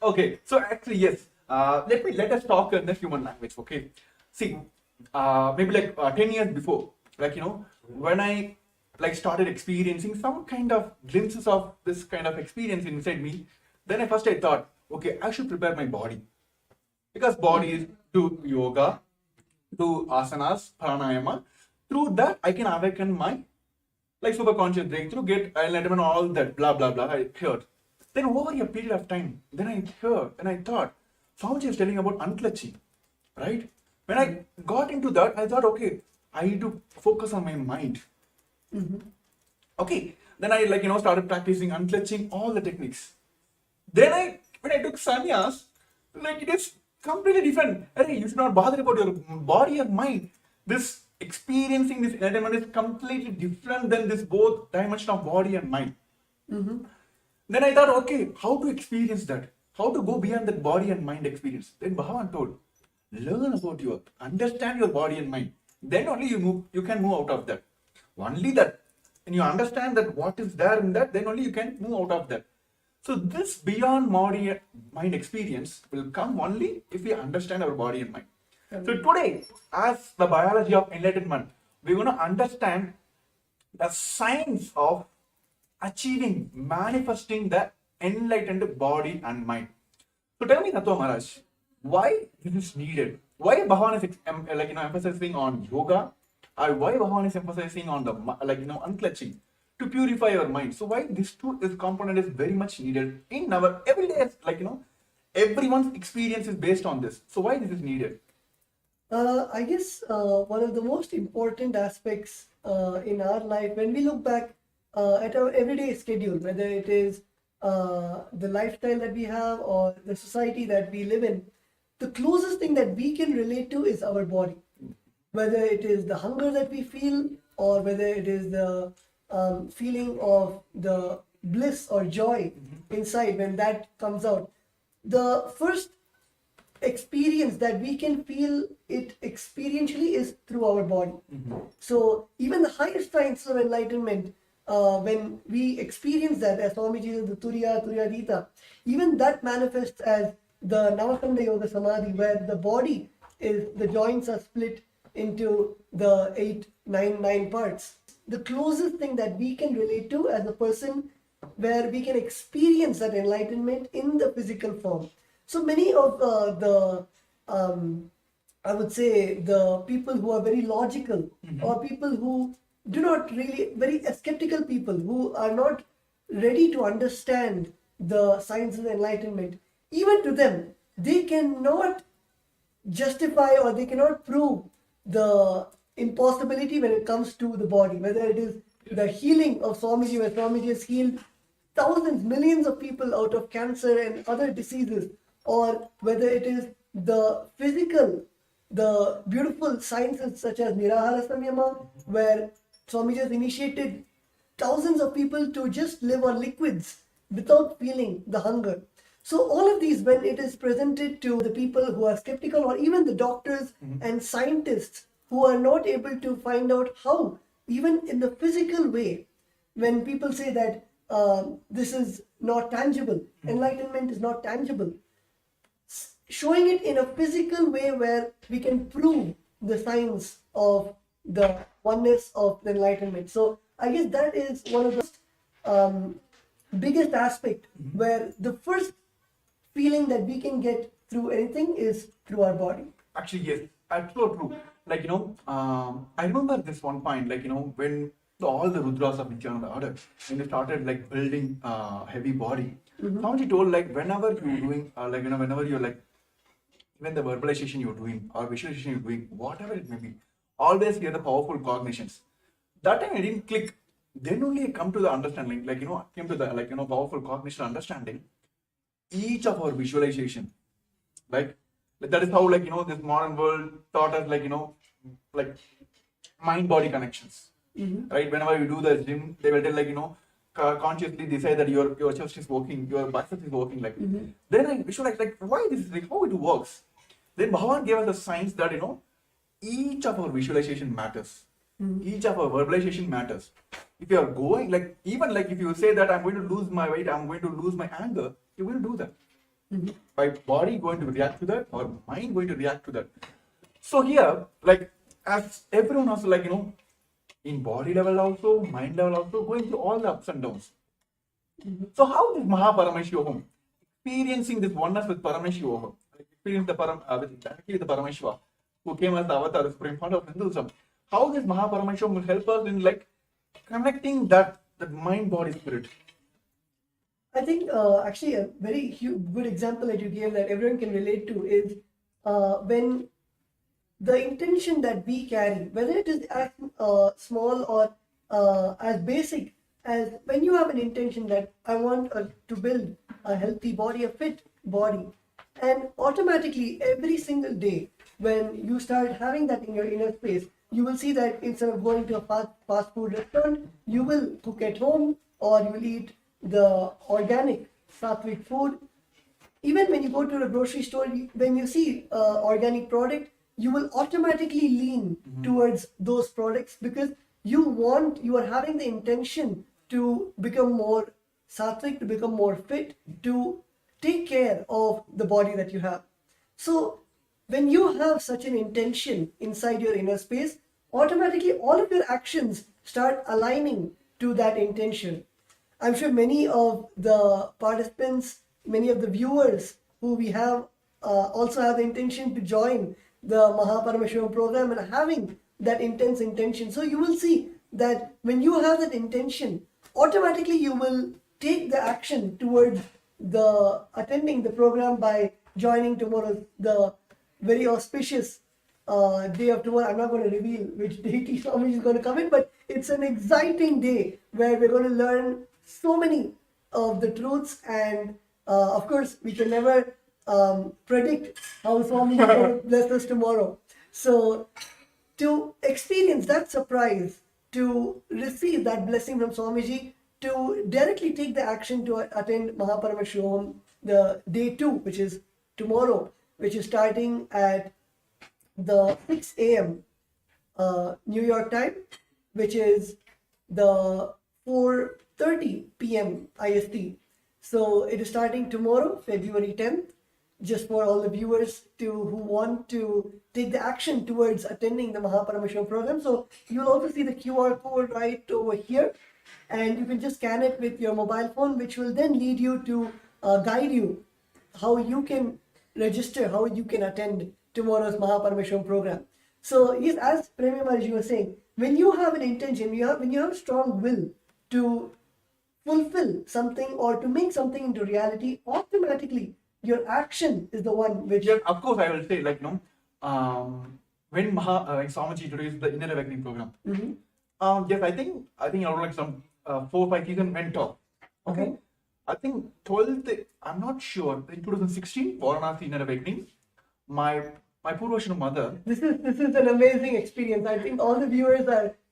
Okay, so actually, yes. Let us talk in the human language. Okay, see, maybe 10 years before, when I started experiencing some kind of glimpses of this kind of experience inside me, then I thought, okay, I should prepare my body because body is do yoga, do asanas, pranayama. Through that, I can awaken my superconscious breakthrough, get enlightenment, all that blah blah blah. I heard. Then over a period of time, then I heard and I thought, Swamiji is telling about unclutching, right? When I got into that, I thought, okay, I need to focus on my mind. Okay, then I started practicing unclutching all the techniques. Then when I took sannyas, it is completely different. Hey, you should not bother about your body or mind. This experiencing this enlightenment is completely different than this both dimension of body and mind. Then I thought, okay, how to experience that? How to go beyond that body and mind experience? Then Bhagavan told, learn about understand your body and mind. Then only you can move out of that. Only that. And you understand that what is there in that, then only you can move out of that. So this beyond body and mind experience will come only if we understand our body and mind. So today, as the biology of enlightenment, we're going to understand the science of achieving, manifesting the enlightened body and mind. So tell me, Natwa Maharaj, why this is needed? Why Bhagavan is emphasizing on yoga, or why Bhagavan is emphasizing on the unclutching to purify your mind? So why this component is very much needed in our everyday, everyone's experience is based on this. So why this is needed? I guess one of the most important aspects in our life, when we look back at our everyday schedule, whether it is the lifestyle that we have or the society that we live in, the closest thing that we can relate to is our body. Whether it is the hunger that we feel, or whether it is the feeling of the bliss or joy inside when that comes out. The first experience that we can feel it experientially is through our body. So even the highest science of enlightenment, when we experience that, as Swamiji says, the Turiyadita, even that manifests as the Navakanda Yoga Samadhi, where the body is, the joints are split into the 9 parts. The closest thing that we can relate to as a person, where we can experience that enlightenment in the physical form. So many of I would say, the people who are very logical, or people who do not really, very skeptical people who are not ready to understand the science of enlightenment, even to them, they cannot justify or they cannot prove the impossibility when it comes to the body, whether it is the healing of Swamiji, where Swamiji has healed thousands, millions of people out of cancer and other diseases, or whether it is the physical, the beautiful sciences such as Nirahara Samyama, where Swamiji has initiated thousands of people to just live on liquids without feeling the hunger. So all of these, when it is presented to the people who are skeptical, or even the doctors and scientists who are not able to find out how, even in the physical way, when people say that this is not tangible, enlightenment is not tangible, showing it in a physical way where we can prove the science of the oneness of the enlightenment. So I guess that is one of the biggest aspect, where the first feeling that we can get through anything is through our body. Actually, yes, absolutely true. I remember this one point, when all the Rudras of Nithyananda order, when they started building heavy body, Swamiji told whenever you're doing, whenever you're even the verbalization you're doing or visualization you're doing, whatever it may be, always hear the powerful cognitions. That time I didn't click. Then only I come to the understanding, came to the powerful cognition understanding. Each of our visualization, that is how this modern world taught us mind-body connections, right? Whenever you do the gym, they will tell consciously decide that your chest is working, your bicep is working. Then I visualize why this is how it works. Then Bhagavan gave us the science that each of our visualization matters. Each of our verbalization matters. If you are going even if you say that I'm going to lose my weight, I'm going to lose my anger, you will do that. My body going to react to that or mind going to react to that? So here, like as everyone also like, in body level also, mind level also, going through all the ups and downs. So how is Mahaparameshwaram experiencing this oneness with Paramashivam, like experience the directly with the Paramashiva, who came as the avatar, the supreme founder of Hinduism? How this Mahaparameshwaram will help us in like connecting that mind, body, spirit? I think actually a very good example that you gave that everyone can relate to is when the intention that we carry, whether it is as small or as basic as when you have an intention that I want to build a healthy body, a fit body, and automatically every single day when you start having that in your inner space, you will see that instead of going to a fast food restaurant, you will cook at home or you will eat the organic sattvic food. Even when you go to a grocery store, when you see organic product, you will automatically lean towards those products because you are having the intention to become more sattvic, to become more fit, to take care of the body that you have. So when you have such an intention inside your inner space, automatically all of your actions start aligning to that intention. I'm sure many of the participants, many of the viewers who we have also have the intention to join the Mahaparameshivam program and having that intense intention. So you will see that when you have that intention, automatically you will take the action towards the attending the program by joining tomorrow, the very auspicious day of tomorrow. I'm not going to reveal which deity Swami is going to come in, but it's an exciting day where we're going to learn so many of the truths, and of course we can never predict how Swami is going to bless us tomorrow. So to experience that surprise, to receive that blessing from Swamiji, to directly take the action to attend Mahaparameshivam, the day 2, which is tomorrow, which is starting at the 6 a.m. New York time, which is the 4:30 p.m. IST. So it is starting tomorrow, February 10th, just for all the viewers who want to take the action towards attending the Mahaparameshivam program. So you'll also see the QR code right over here, and you can just scan it with your mobile phone, which will then lead you to guide you how you can register, how you can attend tomorrow's Mahaparameshivam program. So yes, as Premi Maharaj was saying, when you have an intention, when you have strong will to fulfill something or to make something into reality, automatically your action is the one which... Yeah, of course, I will say, like, when Swamiji introduced the Inner Awakening program, yes, I think around like some 4 or 5 seasons went off. Okay. I think 12th, I'm not sure, in 2016, Varanasi Inner Awakening, my Purvashana mother... This is an amazing experience. I think all the viewers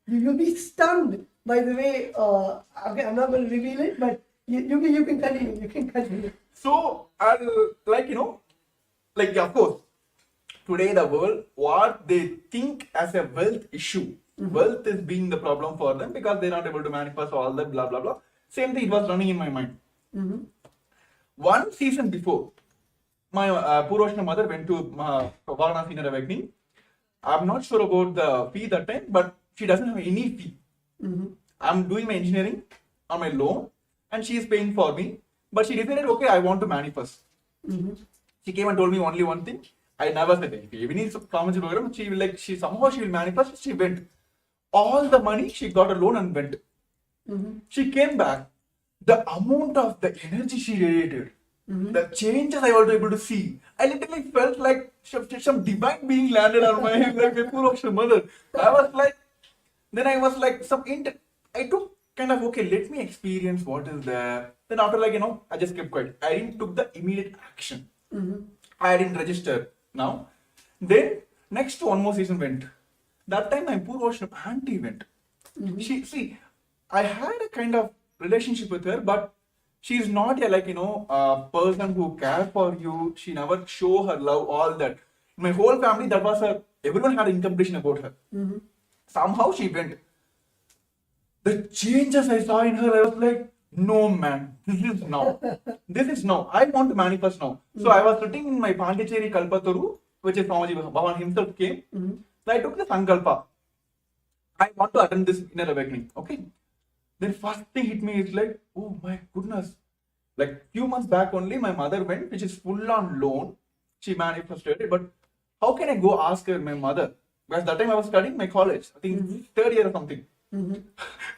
you'll be stunned by the way, okay, I'm not going to reveal it, but you can continue. So, of course, today the world, what they think as a wealth issue, wealth is being the problem for them because they're not able to manifest all that, blah, blah, blah. Same thing, it was running in my mind. One season before, my Purvashana mother went to Varanasi Inner Awakening. I'm not sure about the fee that time, but she doesn't have any fee. I'm doing my engineering on my loan and she is paying for me. But she decided, okay, I want to manifest. She came and told me only one thing. I never said anything. Even in Swamiji program, she will manifest. She went. All the money, she got a loan and went. She came back. The amount of the energy she radiated, the changes I was able to see, I literally felt like some divine being landed on my head, like my Purvashana mother. I was like, I took kind of, okay, let me experience what is there. Then after I just kept quiet. I didn't took the immediate action. I didn't register now. Then next one more season went. That time my Purvashana auntie went. I had a kind of relationship with her, but she's not a person who cares for you. She never show her love, all that. My whole family, that was her. Everyone had incomprehension about her. Somehow she went. The changes I saw in her, I was like, no man, This is now. This is now. I want to manifest now. So I was sitting in my Pondicherry Kalpataru, which is Swamiji Bhavan himself came. So I took the Sankalpa. I want to attend this inner awakening. Okay. Then first thing hit me is like, oh my goodness. Like few months back only, my mother went, which is full on loan. She manifested it, but how can I go ask her, my mother? Because that time I was studying my college, I think third year or something.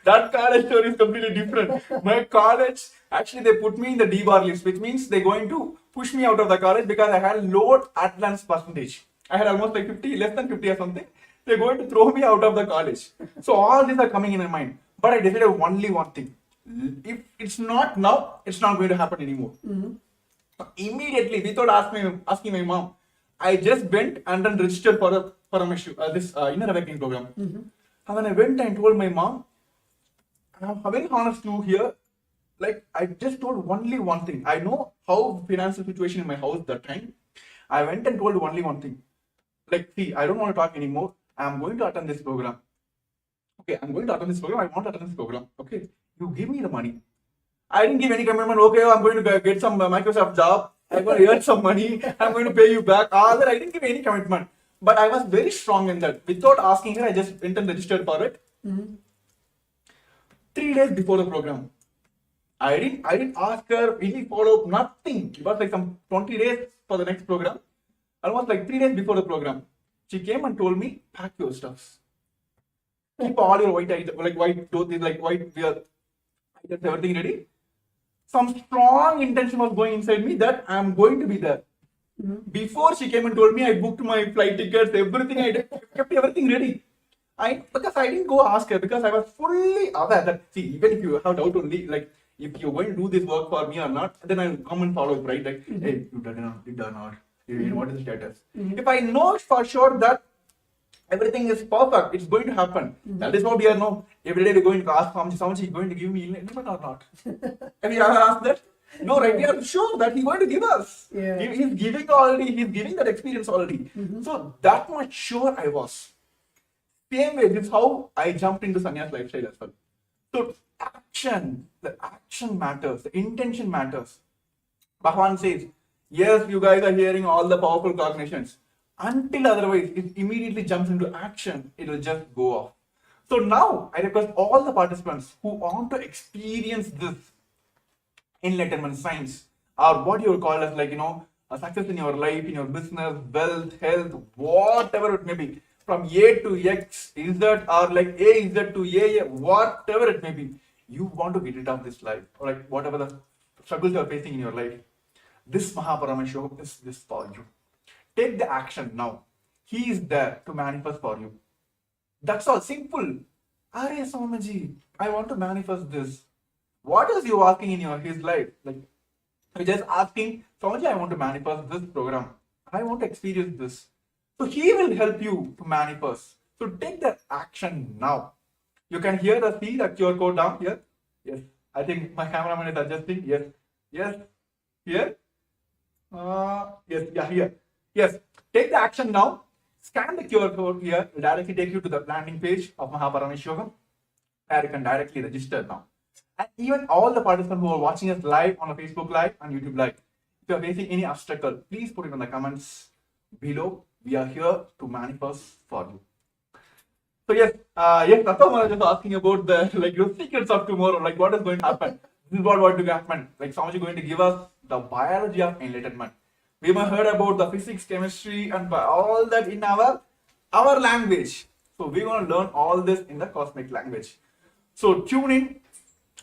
That college story is completely different. My college, actually they put me in the D-bar list, which means they're going to push me out of the college because I had low Atlas percentage. I had almost like 50, less than 50 or something. They're going to throw me out of the college. So all these are coming in my mind. But I decided only one thing. If it's not now, it's not going to happen anymore. Immediately, without asking my mom, I just went and then registered for a Paramashivam, this inner awakening program. And when I went and told my mom, I'm very honest to here, like I just told only one thing. I know how financial situation in my house that time. I went and told only one thing. Like, see, I don't want to talk anymore. I'm going to attend this program. Okay, I'm going to attend this program. I want to attend this program. Okay, you give me the money. I didn't give any commitment. Okay, I'm going to get some Microsoft job. I'm going to earn some money. I'm going to pay you back. All that I didn't give any commitment. But I was very strong in that. Without asking her, I just went and registered for it. 3 days before the program, I didn't ask her any follow up, nothing. It was like some 20 days for the next program. Almost like 3 days before the program, she came and told me, pack your stuffs. Keep all your white items, like white clothes, like white wear items, everything ready. Some strong intention was going inside me that I am going to be there. Before she came and told me, I booked my flight tickets, everything. I did, kept everything ready. Because I didn't go ask her, because I was fully aware that, see, even if you have doubt only, like if you're going to do this work for me or not, then I'll come and follow it, right? Like, hey, you did or not. What is the status? If I know for sure that everything is perfect, it's going to happen. That is what we are now. Every day we're going to ask Swamiji is going to give me enlightenment or not. Have you ever asked that? No, right? We are sure that he's going to give us. Yeah. He's giving already. He's giving that experience already. So that much sure I was. Same way, this is how I jumped into sannyas lifestyle as well. So the action matters. The intention matters. Bhagavan says, yes, you guys are hearing all the powerful cognitions. Until otherwise, it immediately jumps into action, it will just go off. So now, I request all the participants who want to experience this enlightenment science, or what you will call as like, a success in your life, in your business, wealth, health, whatever it may be, from A to X, Z, or like A, Z to A, whatever it may be, you want to get rid of this life, or like whatever the struggles you are facing in your life. This Paramashivam is this for you. Take the action now. He is there to manifest for you. That's all. Simple. Are Swamiji, I want to manifest this. What is you asking in his life? Like, you're just asking, Swamiji, I want to manifest this program. I want to experience this. So he will help you to manifest. So take the action now. You can see the QR code down here. Yes. I think my cameraman is adjusting. Yes. Yes. Here. Yes. Yeah, here. Yes, take the action now. Scan the QR code here. It will directly take you to the landing page of Paramashivam, where you can directly register now. And even all the participants who are watching us live on a Facebook Live and YouTube Live, if you are facing any obstacle, please put it in the comments below. We are here to manifest for you. So yes, Tattva Maharaj is asking about the secrets of tomorrow, like what is going to happen. This is what going to happen. Like Swamiji is going to give us the biology of enlightenment. We might heard about the physics, chemistry, and all that in our language. So we're going to learn all this in the cosmic language. So tune in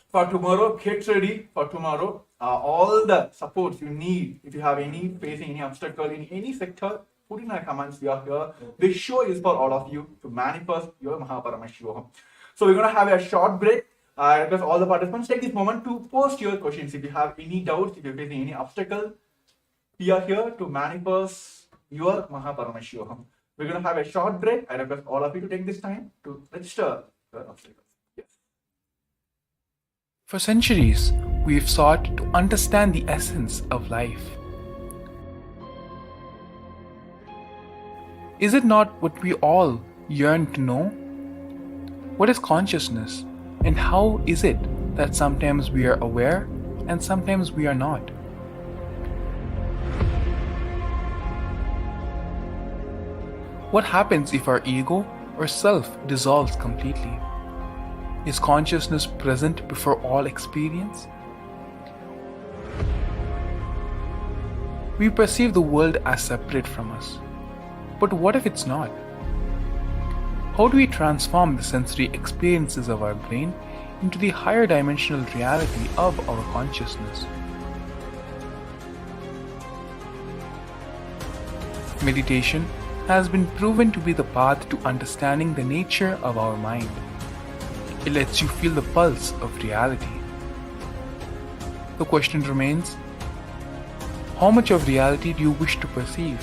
for tomorrow. Get ready for tomorrow. All the supports you need. If you have facing any obstacle in any sector, put in the comments. We are here. This show is for all of you to manifest your Paramashivam. So we're going to have a short break. I request all the participants take this moment to post your questions. If you have any doubts, if you're facing any obstacle, we are here to manifest your Paramashivam. We're going to have a short break. I request all of you to take this time to register your obstacles. Yes. For centuries, we've sought to understand the essence of life. Is it not what we all yearn to know? What is consciousness, and how is it that sometimes we are aware and sometimes we are not. What happens if our ego or self dissolves completely? Is consciousness present before all experience? We perceive the world as separate from us. But what if it's not? How do we transform the sensory experiences of our brain into the higher dimensional reality of our consciousness? Meditation has been proven to be the path to understanding the nature of our mind. It lets you feel the pulse of reality. The question remains, how much of reality do you wish to perceive?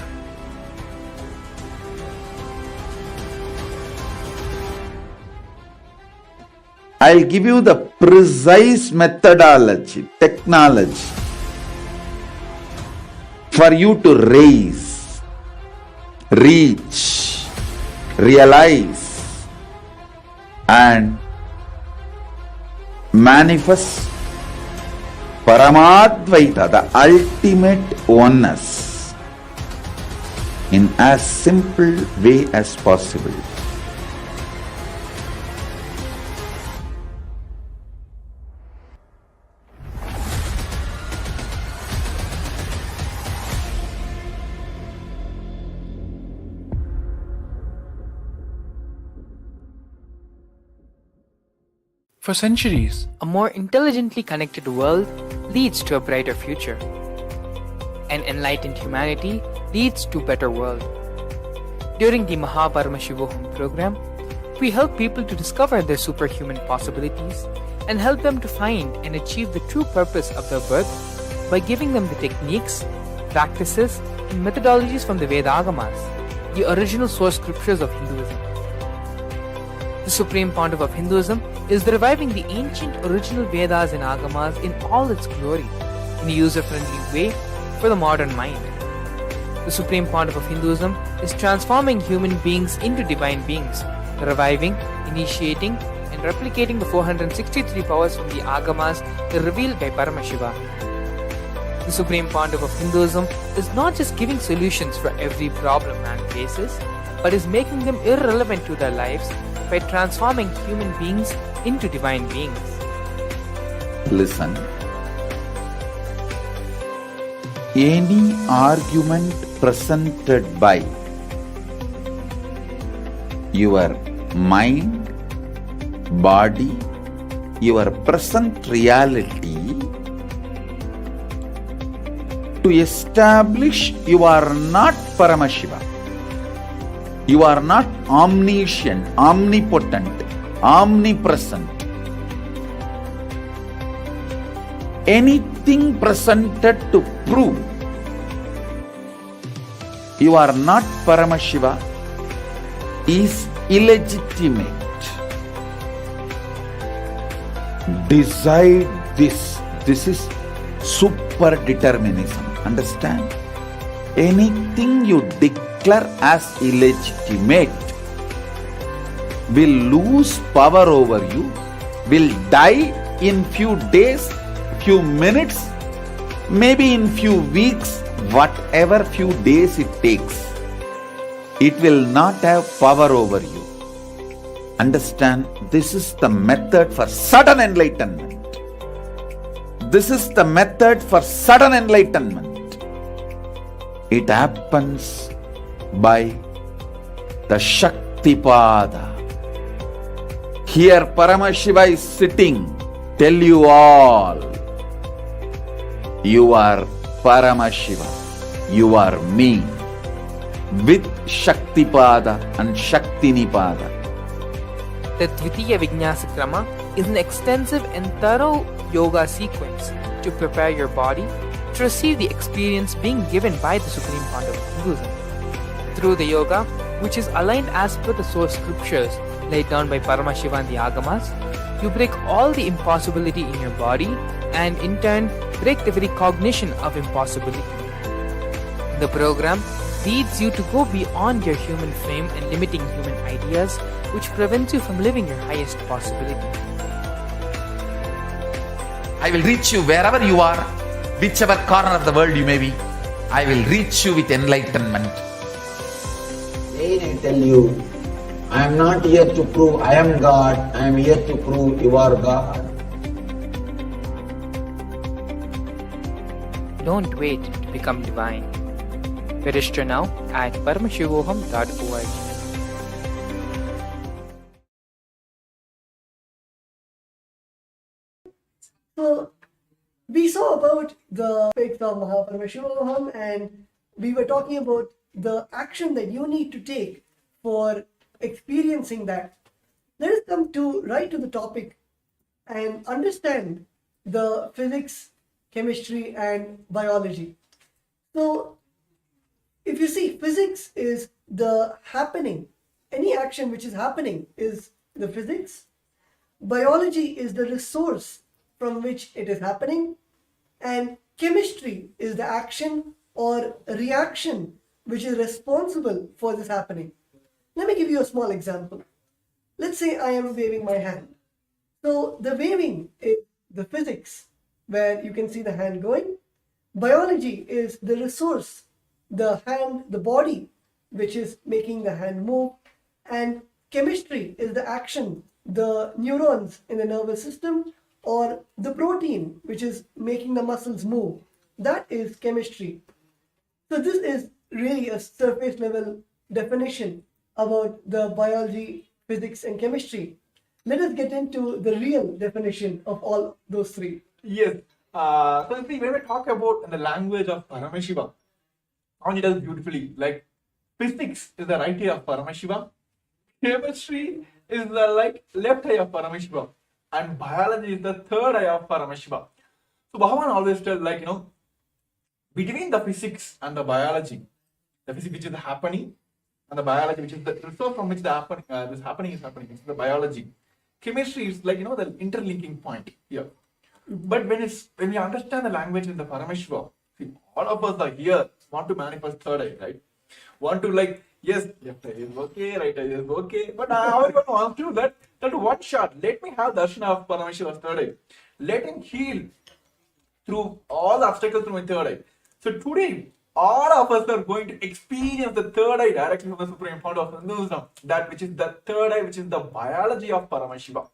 I'll give you the precise methodology, technology for you to raise, reach, realize, and manifest Paramadvaita, the ultimate oneness, in as simple way as possible. For centuries, A more intelligently connected world leads to a brighter future. An enlightened humanity leads to a better world. During the Paramashivam program, we help people to discover their superhuman possibilities and help them to find and achieve the true purpose of their birth by giving them the techniques, practices, and methodologies from the Vedagamas, the original source scriptures of Hinduism. The Supreme Pontiff of Hinduism is reviving the ancient original Vedas and Agamas in all its glory, in a user-friendly way for the modern mind. The Supreme Pontiff of Hinduism is transforming human beings into divine beings, reviving, initiating, and replicating the 463 powers from the Agamas revealed by Paramashivam. The Supreme Pontiff of Hinduism is not just giving solutions for every problem man faces, but is making them irrelevant to their lives by transforming human beings into divine beings. Listen. Any argument presented by your mind, body, your present reality to establish you are not Paramashiva. You are not omniscient, omnipotent, omnipresent. Anything presented to prove you are not Paramashiva is illegitimate. Decide this. This is super determinism. Understand? Anything you declare as illegitimate will lose power over you, will die in few days, few minutes, maybe in few weeks, whatever few days it takes. It will not have power over you. Understand, this is the method for sudden enlightenment. This is the method for sudden enlightenment. It happens by the Shaktipada. Here Paramashiva is sitting. Tell you all, you are Paramashiva. You are me. With Shaktipada and Shaktinipada. The Dvitiya Vijnasa Krama is an extensive and thorough yoga sequence to prepare your body to receive the experience being given by the Supreme Pontiff of Hinduism. Through the yoga, which is aligned as per the source scriptures laid down by Paramashiva and the Agamas, you break all the impossibility in your body and in turn break the very cognition of impossibility. The program leads you to go beyond your human frame and limiting human ideas, which prevents you from living your highest possibility. I will reach you wherever you are, whichever corner of the world you may be. I will reach you with enlightenment. Again I tell you, I am not here to prove I am God, I am here to prove you are God. Don't wait to become divine. Register now at paramashivoham.org. So we saw about the aspects of Paramashivam, and we were talking about the action that you need to take for experiencing that. Let us come to right to the topic and understand the physics, chemistry, and biology. So if you see, physics is the happening. Any action which is happening is the physics. Biology is the resource from which it is happening, and chemistry is the action or reaction which is responsible for this happening. Let me give you a small example. Let's say I am waving my hand. So the waving is the physics, where you can see the hand going. Biology is the resource, the hand, the body, which is making the hand move. And chemistry is the action, the neurons in the nervous system, or the protein which is making the muscles move. That is chemistry. So this is really a surface level definition about the biology, physics, and chemistry. Let us get into the real definition of all those three. Yes. So see, when we talk about the language of Paramashiva, Anya does beautifully. Like physics is the right eye of Paramashiva, chemistry is the left eye of Paramashiva, and biology is the third eye of Paramashiva. So Bhagavan always tells between the physics and the biology, the physics which is happening and the biology which is the resource from which this happening is happening. It's the biology. Chemistry is the interlinking point here. But when we understand the language in the Paramashiva, see, all of us are here want to manifest third eye, right? Want to yes, left eye is okay, right eye is okay, but everyone wants to that one shot. Let me have darshan of Paramashiva's third eye. Let him heal through all the obstacles through my third eye. So today, all of us are going to experience the third eye directly from the Supreme Fount of Hinduism, that which is the third eye, which is the biology of Paramashiva.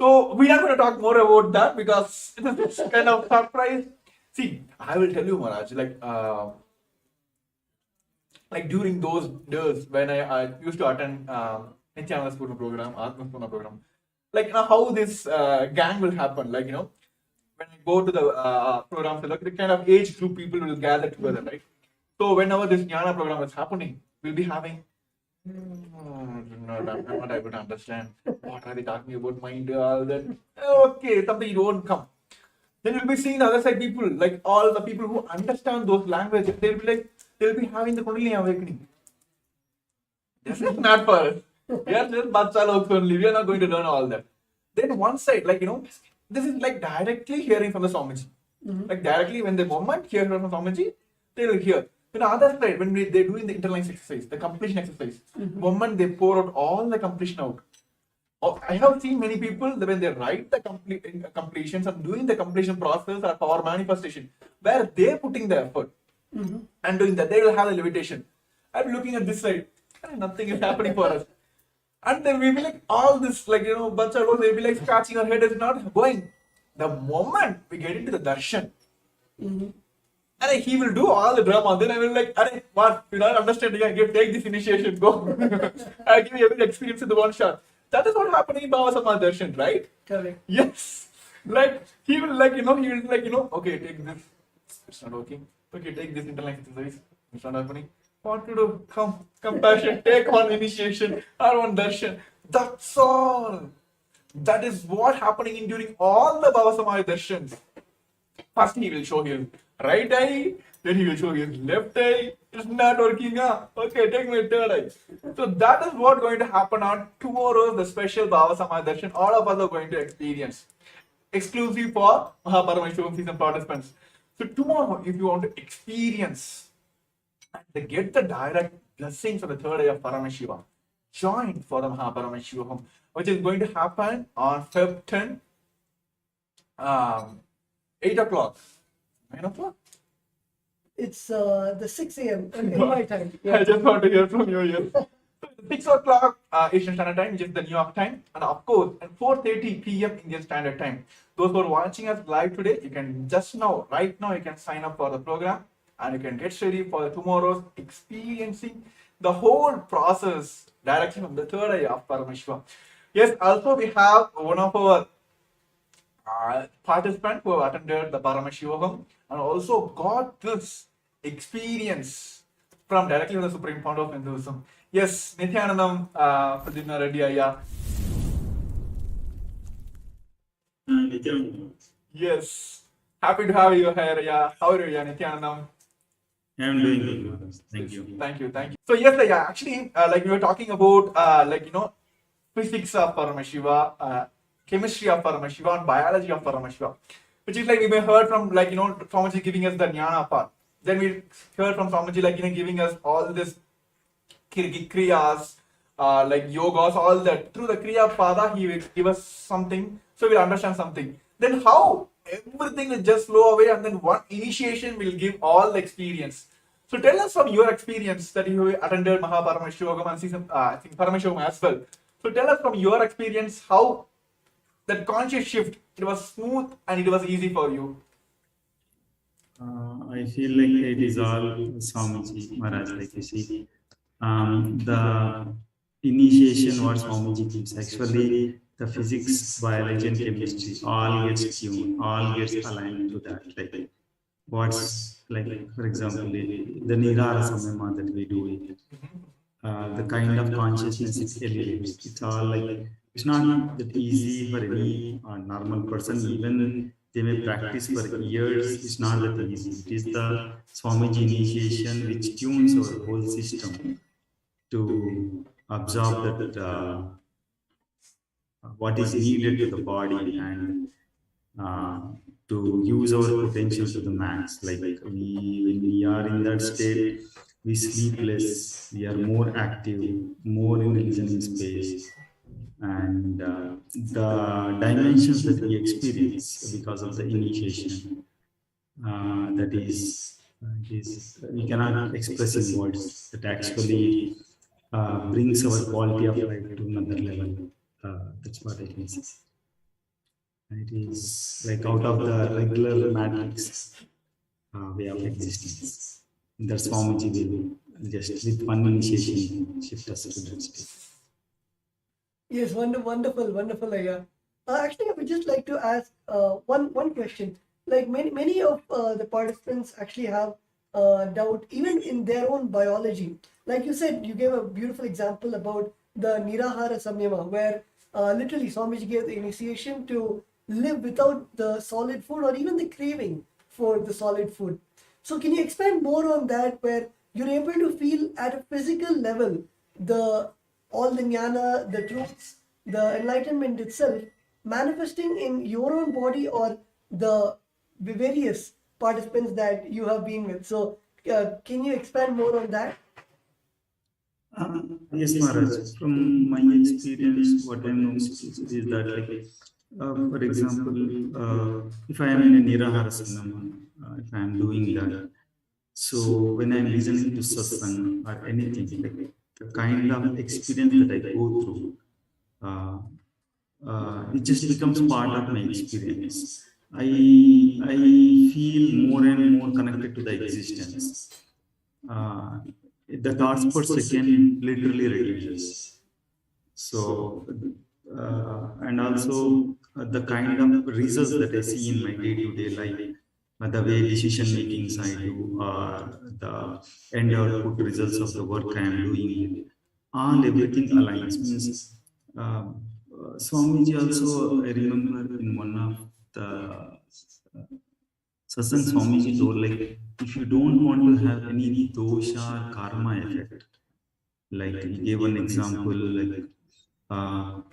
So we are going to talk more about that because it is kind of surprise. See, I will tell you, Maharaj, during those days when I used to attend Nithyananda's program, Atma's program, how this gang will happen, when I go to the program, the kind of age group people will gather together, right? So whenever this Jnana program is happening, we'll be having I'm not able to understand. What are they talking about? Mind, all that. Okay, something you won't come. Then you'll be seeing the other side people, all the people who understand those languages, they'll be having the Kundalini awakening. This is not for us. We are just bacha logs only. We are not going to learn all that. Then one side, this is directly hearing from the Swamiji. Directly when the moment hear from Swamiji, they will hear. Then the other side, when they're doing the interlines exercise, the completion exercise, moment they pour out all the completion out. I have seen many people when they write the completions and doing the completion process or power manifestation, where they're putting the effort and doing that, they will have the levitation. I'm looking at this side, and nothing is happening for us. And then we will all this, bacha logs, they'll be scratching our head, is not going. The moment we get into the darshan, and he will do all the drama. Then I will what? You not understanding? Take this initiation, go. I'll give you every experience in the one shot. That is what happening in Baba Sama Darshan, right? Correct. Yes. He will okay, take this. It's not working. Okay, take this interline exercise. It's not happening. What to do? Come, compassion, take one initiation or one darshan. That's all. That is what happening during all the Baba Sama Darshans. First he will show his right eye, then he will show his left eye. It's not working. Okay, take my third eye. So that is what going to happen on tomorrow's the special Baba Sama Darshan. All of us are going to experience. Exclusive for Paramashivam season participants. So tomorrow, if you want to experience and get the direct blessings of the third eye of Paramashiva, join for the Paramashivam, which is going to happen on Feb 10 Um, 8 o'clock. 9 o'clock? It's the 6 a.m. in my time. I Yeah. just want to hear from you here. 6 o'clock Eastern Standard Time, which is the New York time, and of course, at 4:30 p.m. Indian Standard Time. Those who are watching us live today, you can just now, right now, you can sign up for the program and you can get ready for tomorrow's experiencing the whole process directly from the third eye of Paramashivam. Yes, also we have one of our participant who have attended the Paramashivam and also got this experience from directly from the Supreme Founder of Hinduism. Yes, Nithyanandam Pradipna Reddy Ayya. Nithyananda. Yes, happy to have you here. Yeah, how are you, yeah, Nithyanandam? I am doing good, Maharaj. Thank you. Thank you, thank you. So yes, yeah, actually, like we were talking about, physics of Paramashiva, chemistry of Paramashiva, and biology of Paramashiva, which is like we may heard from Swamiji giving us the jnana part. Then we heard from Swamiji giving us all this kriyas, like yogas, all that. Through the kriya pada, he will give us something, so we'll understand something. Then how everything will just flow away, and then one initiation will give all the experience. So tell us from your experience that you attended Mahaparamashivagam and season, I think Paramashivagam as well. So tell us from your experience how that conscious shift, it was smooth and it was easy for you. I feel like it is all Swamiji Maharaj, like you see. The initiation what Swamiji gives, actually the physics, biology and chemistry all gets tuned, all gets aligned to that. Like what's like, for example, the Nirara Samyama that we do it. The kind of consciousness it elevates. It's all like, it's not that easy for any normal person. Even they may practice for years. It's not that easy. It is the Swamiji initiation which tunes our whole system to absorb that what is needed to the body and to use our potential to the max. Like when we are in that state, we sleep less, we are more active, more in the listening space, and the dimensions that we experience because of the initiation, that is we cannot express in words. That actually brings our quality of life to another level. That's what I can say. It is like out of the regular matrix way of existence. That's Swamiji will just with one initiation shift us to that state. Yes, wonderful, Aya. Actually, I would just like to ask one question. Like many of the participants actually have doubt even in their own biology. Like you said, you gave a beautiful example about the Nirahara Samyama, where literally Swamiji gave the initiation to live without the solid food or even the craving for the solid food. So can you expand more on that, where you're able to feel at a physical level all the jnana, the truths, the enlightenment itself manifesting in your own body or the various participants that you have been with? So can you expand more on that? Yes, Maharaj. From my experience, what I know is that, like, for example, if I am in a Nirahara Samyama, if I am doing that, so when I am listening to satsang or anything, like the kind of experience that I go through, it just becomes part of my experience. I feel more and more connected to the existence. The thoughts per second literally reduces. So, and also the kind of results that I see in my day-to-day life, the way decision makings I do, or the end output results of the work I am doing, all everything aligns. Means Swamiji also, I remember in one of the satsang, Swamiji told, like, if you don't want to have any dosha or karma effect, like he gave an example, like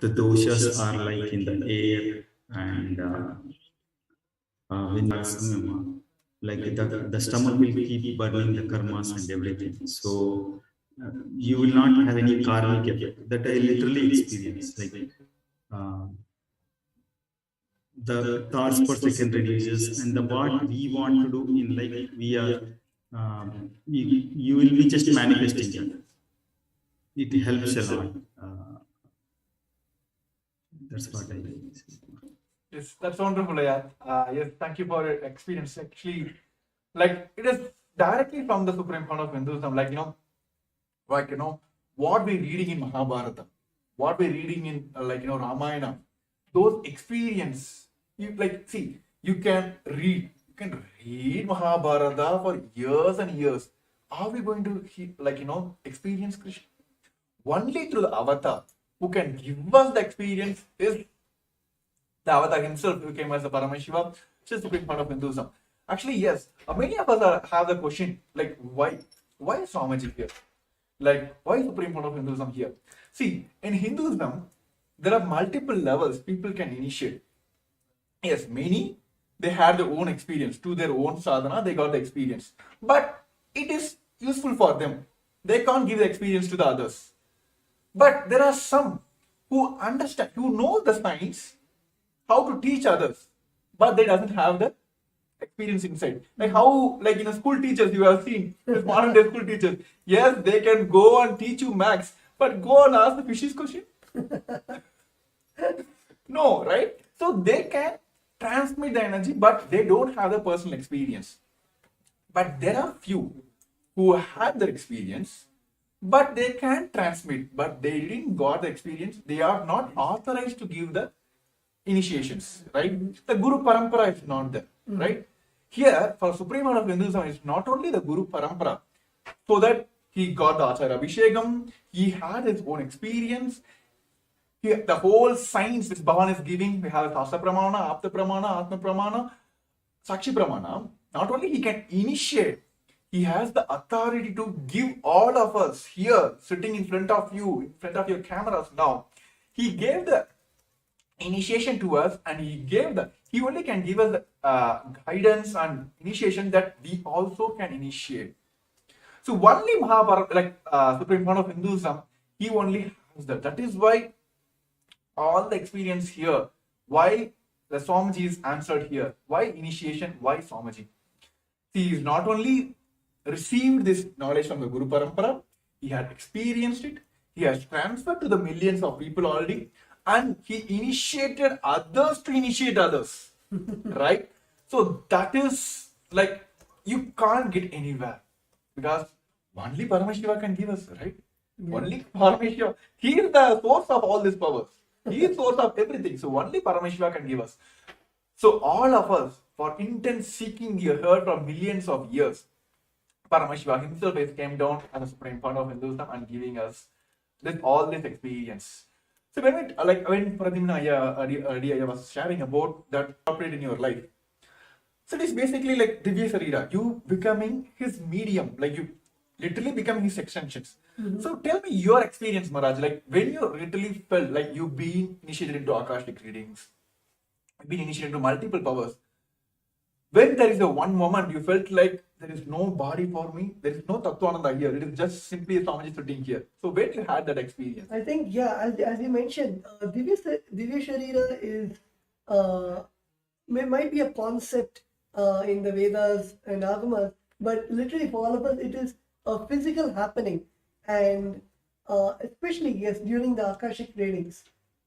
the doshas are like in the air, and when samyama, like the stomach will keep burning the karmas and everything. So you will not have any karmic effect. That I literally experienced. Like the thoughts per second reduces, and the what we want to do in life, we are you will be just manifesting that. It helps a lot. That's what I say. Yes, that's wonderful, yeah. Yes, thank you for your experience. Actually, like it is directly from the Supreme Court of Hinduism. What we're reading in Mahabharata, what we're reading in Ramayana, those experience. You can read Mahabharata for years and years. Are we going to experience Krishna? Only through the avatar who can give us the experience is the avatar himself, who came as the Paramashivam, which is the Supreme Part of Hinduism. Actually, yes, many of us have the question like, why is Swamiji here? Like, why is Supreme Part of Hinduism here? See, in Hinduism, there are multiple levels people can initiate. Yes, many, they had their own experience. To their own sadhana, they got the experience. But it is useful for them. They can't give the experience to the others. But there are some who understand, who know the science, how to teach others, but they doesn't have the experience inside. Like how, like school teachers you have seen, these modern day school teachers. Yes, they can go and teach you maths, but go and ask the fishes question. No, right? So they can transmit the energy, but they don't have the personal experience. But there are few who have the experience, but they can transmit, but they didn't got the experience. They are not authorized to give the initiations, right? The Guru Parampara is not there, right? Here, for Supreme Lord of Hinduism, it's not only the Guru Parampara, so that he got the Acharya Abhishekam, he had his own experience. The whole science this Bhavan is giving, we have Sastra Pramana, Apta Pramana, Atma Pramana, Sakshi Pramana. Not only he can initiate, he has the authority to give all of us here, sitting in front of you, in front of your cameras now. He gave the initiation to us, and he only can give us the guidance and initiation that we also can initiate. So only Mahabharata, Supreme Court of Hinduism, he only has that. That is why all the experience here, why the Swamiji is answered here, why initiation, why Swamiji. He is not only received this knowledge from the Guru Parampara, he had experienced it, he has transferred to the millions of people already, and he initiated others to initiate others, right? So that is like, you can't get anywhere, because only Paramashiva can give us, right? Yeah. Only Paramashiva. He is the source of all these powers. He is source of everything. So only Paramashiva can give us. So all of us, for intense seeking, you heard from millions of years, Paramashiva himself has came down as a Supreme Part of Hinduism and giving us all this experience. So when Pradimna earlier was sharing about that operate in your life, so it is basically like Divya Sarira, you becoming his medium, like you literally become his extensions. Mm-hmm. So tell me your experience, Maharaj, like when you literally felt like you've been initiated into Akashic readings, been initiated into multiple powers. When there is a one moment you felt like there is no body for me, there is no Tattvananda here, it is just simply a Swamiji sitting here. So when you had that experience? I think, yeah, as you mentioned, Divya Sharira is, might be a concept in the Vedas and Agamas, but literally for all of us, it is a physical happening. And especially, yes, during the Akashic readings,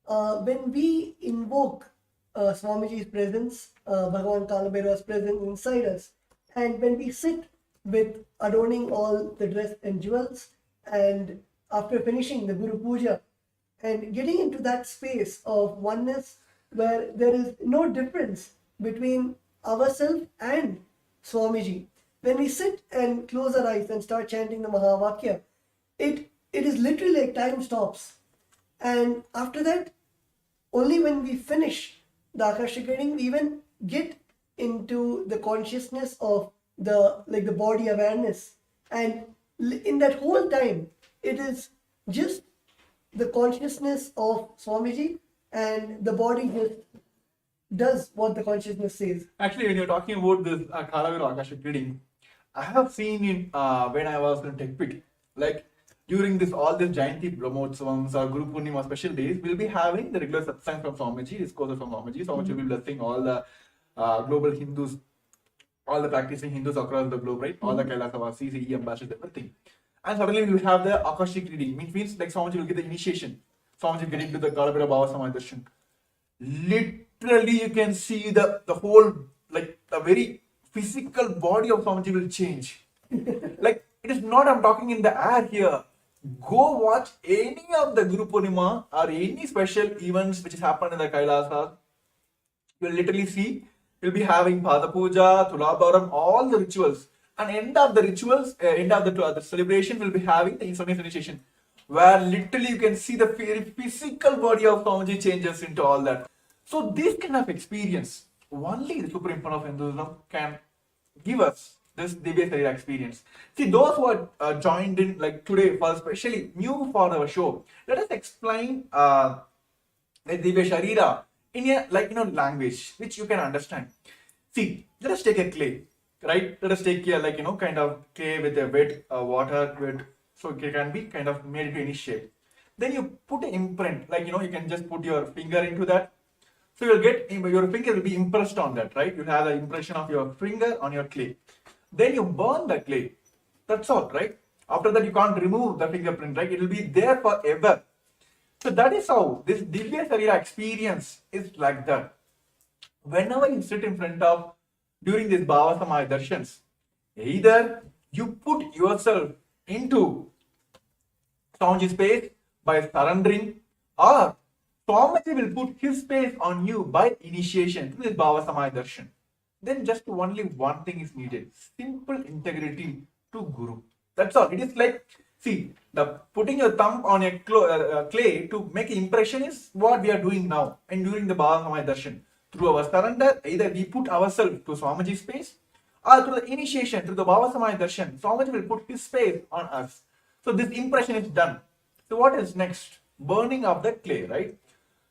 when we invoke Swamiji's presence, Bhagavan Kalabhairava's presence inside us, and when we sit with adorning all the dress and jewels, and after finishing the Guru Puja, and getting into that space of oneness where there is no difference between ourselves and Swamiji, when we sit and close our eyes and start chanting the Mahavakya, it is literally like time stops. And after that, only when we finish the Akashic reading, we even get into the consciousness of the body awareness. And in that whole time, it is just the consciousness of Swamiji, and the body just does what the consciousness says. Actually, when you're talking about this Kalabhairava Akashic reading, I have seen in when I was in TechPit, like during this all these Jayanti Brahmotsavams or Guru Purnima special days, we'll be having the regular satsang from Swamiji, discourses from Swamiji. Swamiji will be blessing all the global Hindus, all the practicing Hindus across the globe, right? All the Kailasavasis, CE ambassadors, everything. And suddenly we will have the Akashic reading, which means like Swamiji will get the initiation. Swamiji will get into the Kalabhira Baba Samaj Darshan. Literally, you can see the whole, like the very physical body of Swamiji will change. Like, it is not I'm talking in the air here. Go watch any of the Guru Purnima or any special events which has happened in the Kailasa. You'll literally see, you'll be having Pada Puja, Tulabharam, all the rituals. And end of the rituals, end of the celebration, will be having the instantaneous initiation, where literally you can see the very physical body of Swamiji changes into all that. So this kind of experience, only the Supreme Fund of Hinduism can give us this Divya Sharira experience. See, those who are joined in like today, for especially new for our show, let us explain the Divya Sharira in a language which you can understand. See, let us take a clay, right? Let us take a kind of clay with a wet water, wet, so it can be kind of made into any shape. Then you put an imprint, you can just put your finger into that. So you'll get your finger will be impressed on that, right? You'll have the impression of your finger on your clay. Then you burn the clay. That's all, right? After that, you can't remove the fingerprint, right? It will be there forever. So that is how this Divya Sharira experience is like that. Whenever you sit in front of, during this Bhava Samaya Darshans, either you put yourself into Swamiji's space by surrendering, or Swamiji will put his space on you by initiation to this Bhava Samaya Darshan. Then just only one thing is needed: simple integrity to Guru. That's all. It is like, see, the putting your thumb on a clay to make an impression is what we are doing now. And during the Bhava Samaya Darshan, through our surrender, either we put ourselves to Swamiji's space, or through the initiation, through the Bhava Samaya Darshan, Swamiji will put his space on us. So this impression is done. So what is next? Burning of the clay, right?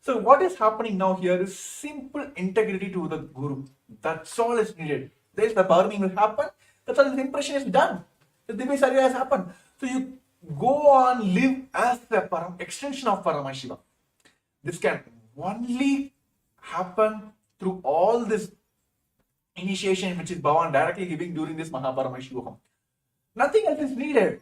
So what is happening now here is simple integrity to the Guru. That's all is needed. There is the burning will happen. That's all. This impression is done. The Divya Sharira has happened. So you go on, live as the extension of Paramashivam. This can only happen through all this initiation which is Bhavan directly giving during this Mahaparamashivaham. Nothing else is needed.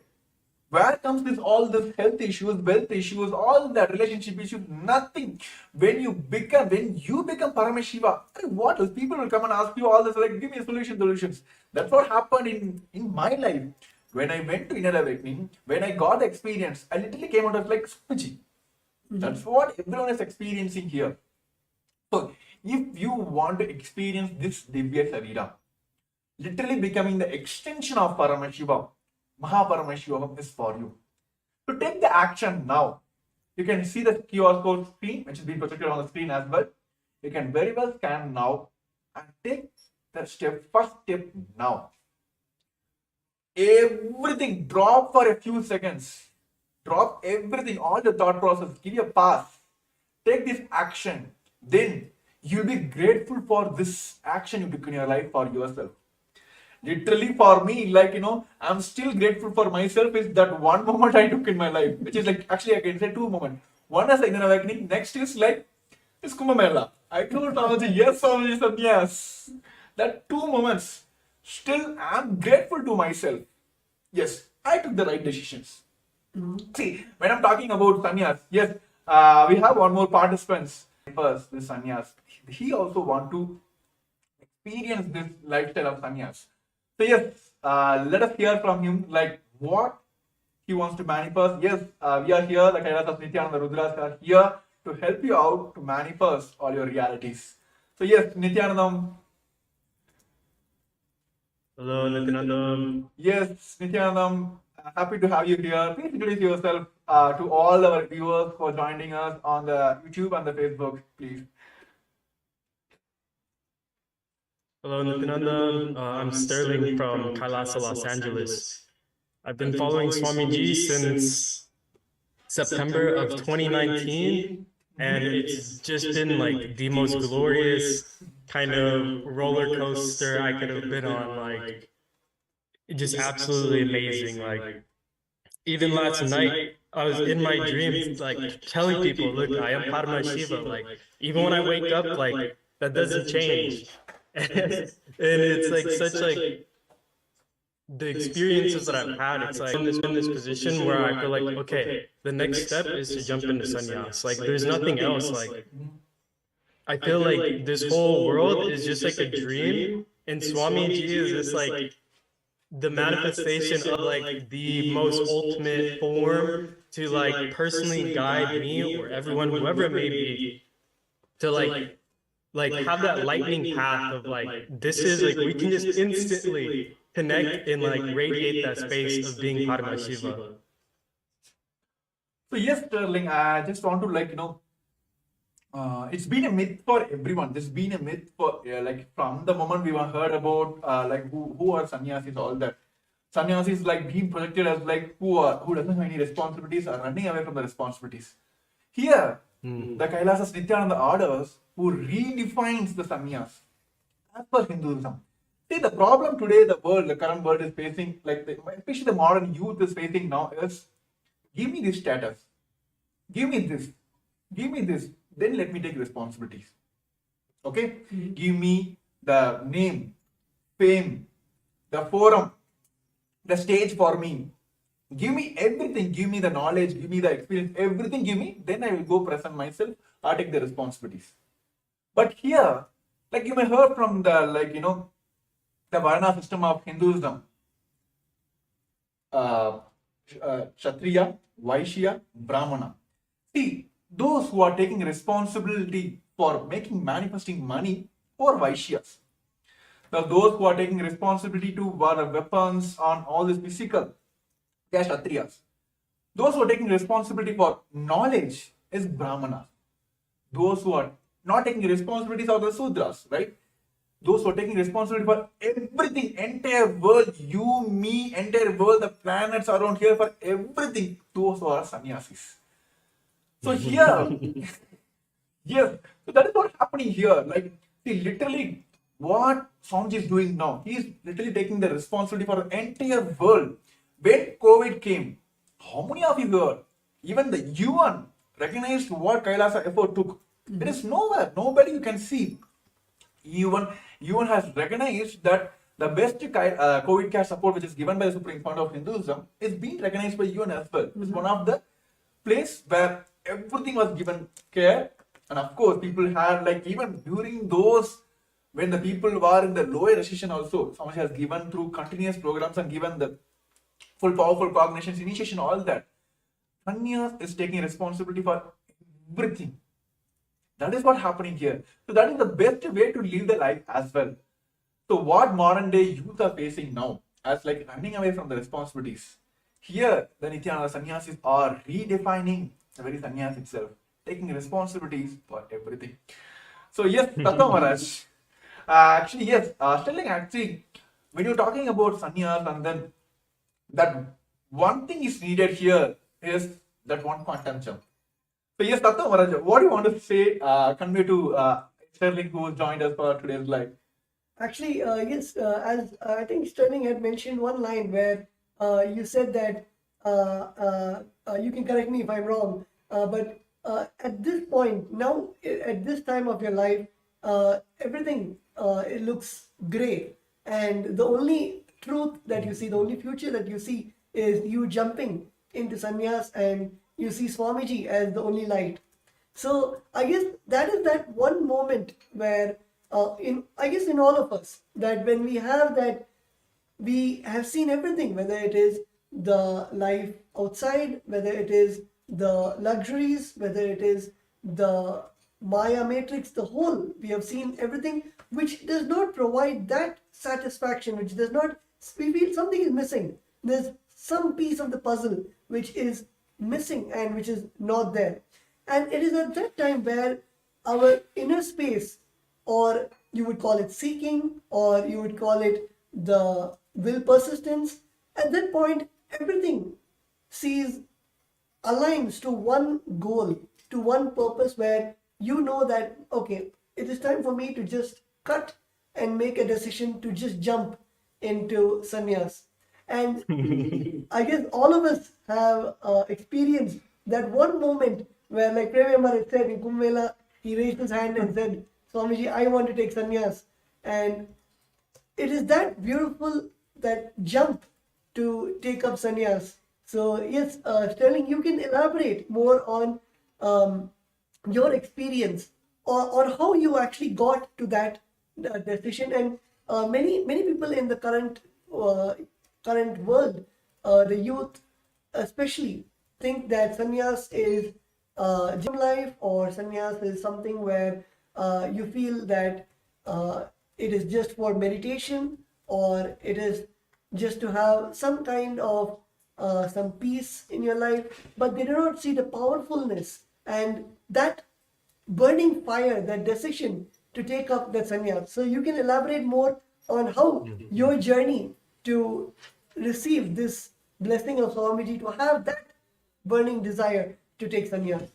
Where comes this all this health issues, wealth issues, all that relationship issues? Nothing. When you become Paramashiva, what else? People will come and ask you all this, like, give me solutions. That's what happened in my life. When I went to inner awakening, when I got the experience, I literally came out of like Swamiji. That's what everyone is experiencing here. So if you want to experience this Divya Sharira, literally becoming the extension of Paramashiva, Mahaparamashivaham is for you. To take the action now, you can see the QR code screen, which is being projected on the screen as well. You can very well scan now and take the first step now. Everything, drop for a few seconds. Drop everything, all the thought process, give you a pass. Take this action. Then you'll be grateful for this action you took in your life for yourself. Literally for me, I'm still grateful for myself is that one moment I took in my life, which is like, actually I can say two moments. One is the inner awakening, next is like, it's Kumbh Mela. I told Swamiji, yes, Swamiji said yes. That 2 moments, still I'm grateful to myself. Yes, I took the right decisions. See, when I'm talking about sannyas, yes, we have one more participant. First, this sannyas, he also want to experience this lifestyle of sannyas. So yes, let us hear from him, like what he wants to manifest. Yes, we are here, the Kailas of Nithyananda Rudras are here to help you out to manifest all your realities. So yes, Nithyanandam. Hello, Nithyananda. Yes, Nithyanandam, happy to have you here. Please introduce yourself to all our viewers who are joining us on the YouTube and the Facebook, please. Hello, Nithyananda. I'm Sterling from Kailasa, Los Angeles. I've been following Swamiji since September of 2019, and it's just been like the most glorious kind of roller coaster I could have been on. Like, just absolutely amazing. Like, even last night, I was in my dreams, like telling people, look, I am Paramashiva. Like, even when I wake up, like, that doesn't change. And it's like such like the experiences that I've had, it's like in this position where I feel like, okay, the next step is to jump into sannyas. Like, there's nothing else. Like, I feel like this whole world is just like a dream, and Swamiji is just like the manifestation of like the most ultimate form to like personally guide me or everyone, whoever it may be, to like have that lightning path of like, this is like, we can just instantly connect and like radiate that space of being Paramashiva. So yes, Sterling, I just want to it's been a myth for everyone. There's been a myth for like from the moment we were heard about like who are sannyasis, all that. Sannyasis like being projected as like who doesn't have any responsibilities are running away from the responsibilities. Here, the Kailasas Nithyananda orders who redefines the sannyas as per Hinduism. See, the problem today the current world is facing, like especially the modern youth is facing now is, give me this status, give me this, then let me take responsibilities. Okay? Give me the name, fame, the forum, the stage for me. Give me everything, give me the knowledge, give me the experience, everything give me, then I will go present myself or take the responsibilities. But here, like you may heard from the the Varna system of Hinduism, Kshatriya, Vaishya, Brahmana. See, those who are taking responsibility for manifesting money or Vaishyas. Now, those who are taking responsibility to wear weapons on all this physical, they are Kshatriyas. Those who are taking responsibility for knowledge is Brahmanas. Those who are not taking responsibilities are the Sudras, right? Those who are taking responsibility for everything, entire world, you, me, entire world, the planets around here, for everything, those who are sannyasis. So here, yes, so that is what's happening here. Like, see, literally, what Swamiji is doing now, he is literally taking the responsibility for the entire world. When COVID came, how many of you heard? Even the UN recognized what Kailasa effort took. There is nowhere, nobody you can see. UN has recognized that the best COVID care support which is given by the Supreme Court of Hinduism is being recognized by UN as well. It's one of the place where everything was given care, and of course people had, like, even during those when the people were in the lower recession also, Swamiji has given through continuous programs and given the full powerful cognitions, initiation, all that. Sannyas is taking responsibility for everything. That is what's happening here. So that is the best way to live the life as well. So what modern day youth are facing now as like running away from the responsibilities. Here, the Nithyananda sannyasis are redefining the very sannyas itself, taking responsibilities for everything. So yes, Tattva Maharaj. Actually, yes, Sterling, actually, when you're talking about sannyas, and then that one thing is needed here is that one quantum jump. So yes, Tattva Maharaj, what do you want to say, convey to Sterling who joined us for today's live? Actually, yes, as I think Sterling had mentioned one line where you said that, you can correct me if I'm wrong, but at this point, now, at this time of your life, everything, it looks gray. And the only truth that you see, the only future that you see is you jumping into sannyas, and you see Swamiji as the only light. So I guess that is that one moment where, in all of us, that when we have that, we have seen everything, whether it is the life outside, whether it is the luxuries, whether it is the Maya matrix, the whole, we have seen everything which does not provide that satisfaction, which does not, we feel something is missing. There's some piece of the puzzle which is missing and which is not there. And it is at that time where our inner space, or you would call it seeking, or you would call it the will persistence, at that point everything aligns to one goal, to one purpose, where you know that, okay, it is time for me to just cut and make a decision to just jump into sannyas. And I guess all of us have experienced that one moment where, like Prem Maharaj said in Kumbh, he raised his hand and said, Swamiji, I want to take sannyas. And it is that beautiful, that jump to take up sannyas. So yes, Sterling, you can elaborate more on your experience, or how you actually got to that decision. And many people in the current world, the youth especially, think that sannyas is gym life, or sannyas is something where you feel that it is just for meditation, or it is just to have some kind of some peace in your life, but they do not see the powerfulness and that burning fire, that decision to take up that sannyas. So you can elaborate more on how your journey to receive this blessing of Swamiji, to have that burning desire to take sannyas.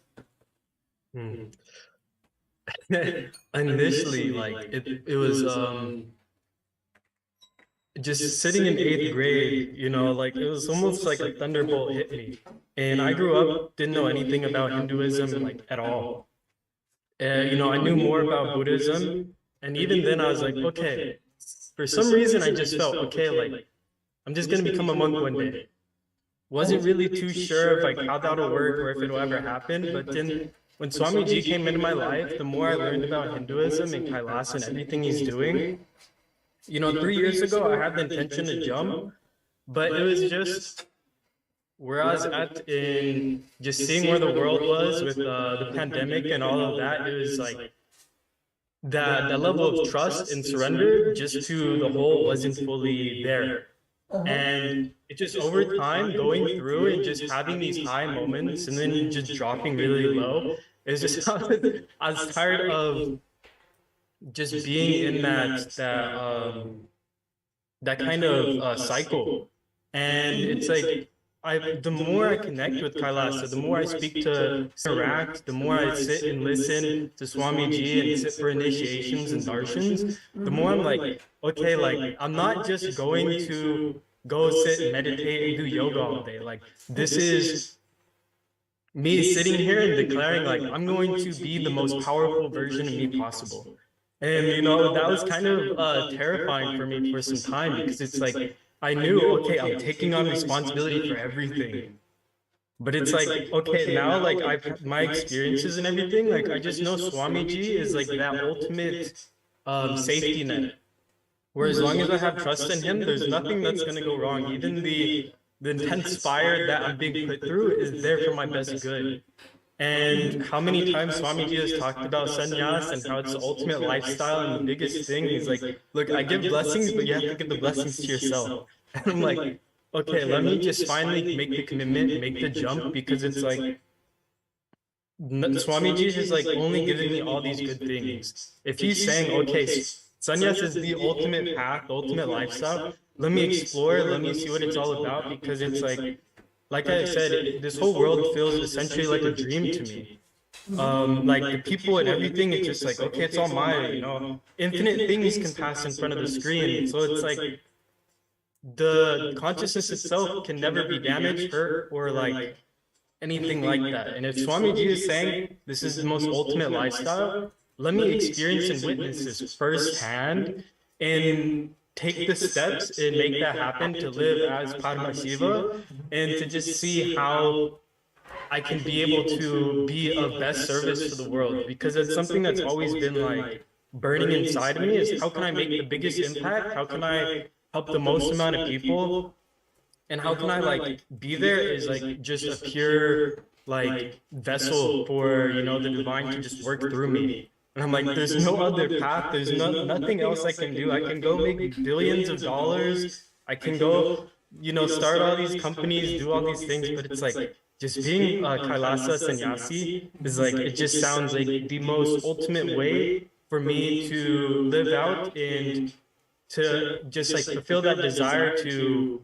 Initially, like it was just sitting in 8th grade, you know, like it was almost like a thunderbolt hit me. And I grew up, didn't know anything about Hinduism, like at all. You know, I knew more about Buddhism. And even then I was like, okay, for some reason I just felt, okay, like I'm just going to become a monk one day. Wasn't really too sure of like how that'll work or if it'll ever happen. But then when Swamiji came into my life, the more I learned about Hinduism and Kailasa and everything he's doing, you know, 3 years ago, I had the intention to jump, but it was just where I was at in just seeing where the world was with the pandemic and all of that. It was like that level of trust and surrender just to the whole wasn't fully there. And it just over time going through and just having these high moments and then just dropping really low. It's just I was tired of just being in that kind of cycle. And it's like the more I connect with Kailasa, the more I speak to interact, the more I sit and listen to Swamiji and sit for initiations and darshans, the more I'm like, okay, like I'm not just going to go sit and meditate and do yoga all day. Like this is me sitting here and declaring like I'm going to be the most powerful version of me possible. And you know, that was kind of terrifying for me for some time, because it's like I knew, okay, I'm taking on responsibility for everything. But it's like, okay, now like I've my experiences and everything, like I just know Swamiji is like that ultimate safety net. Where as long as I have trust in him, there's nothing that's gonna go wrong. Even the intense fire that I'm being put through is there for my best good. And how many times Swamiji has talked about sannyas and how it's the ultimate lifestyle, and the biggest thing is like, look, I give blessings, but you have to give the blessings to yourself. And I'm like, okay, let me just finally make the commitment, make the jump, because it's like, Swamiji has like only given me all these good things. If he's saying, okay, sannyas is the ultimate path, the ultimate lifestyle, let me explore, let me see what it's all about, because it's like I said, this whole world feels essentially like a dream to me. Like the people and everything, it's just like, okay, it's all Maya, you know. Infinite things can pass in front of the screen. So it's like the consciousness itself can never be damaged, hurt, or like anything like that. And if Swamiji is saying this is the most ultimate lifestyle, let me experience and witness this firsthand and take the steps and make that happen, to live as Paramashivam and to just see how I can be able to be of best service to the world. Because it's something that's always been like burning inside of me, is how can I make the biggest impact? How can I help the most amount of people? And how can I like be there as like just a pure like vessel for, you know, the divine to just work through me. And I'm like, there's no other path. There's nothing else I can do. I can go make billions of dollars. I can go, you know, start all these companies, do all these things. But it's like, just being a Kailasa sannyasi is like, it just sounds like the most ultimate way for me to live out and to just like fulfill that desire to,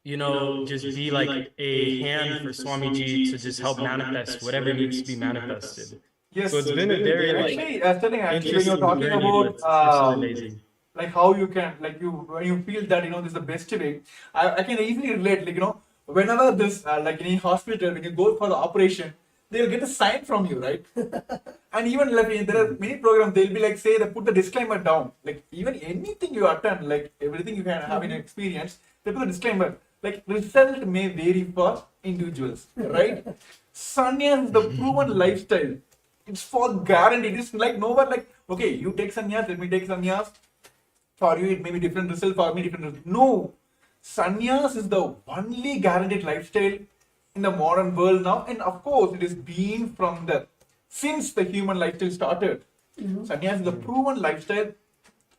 you know, just be like a hand for Swamiji to just help manifest whatever needs to be manifested. Yes. So it's been a very like actually, when you're talking journey, about but it's really amazing. like how you can, like you, when you feel that, this is the best way, I can easily relate, like, whenever this, like in a hospital, when you go for the operation, they'll get a sign from you, right? And even like there are many programs, they'll be like, say, they put the disclaimer down, like even anything you attend, like everything you can have in experience, they put a disclaimer, like result may vary for individuals, right? Sannyas is the proven lifestyle. It's for guaranteed. It's like no one, like, okay, you take sannyas, let me take sannyas. For you, it may be different result, for me, different result. No. Sannyas is the only guaranteed lifestyle in the modern world now. And of course, it is been from since the human lifestyle started. Sannyas is the proven lifestyle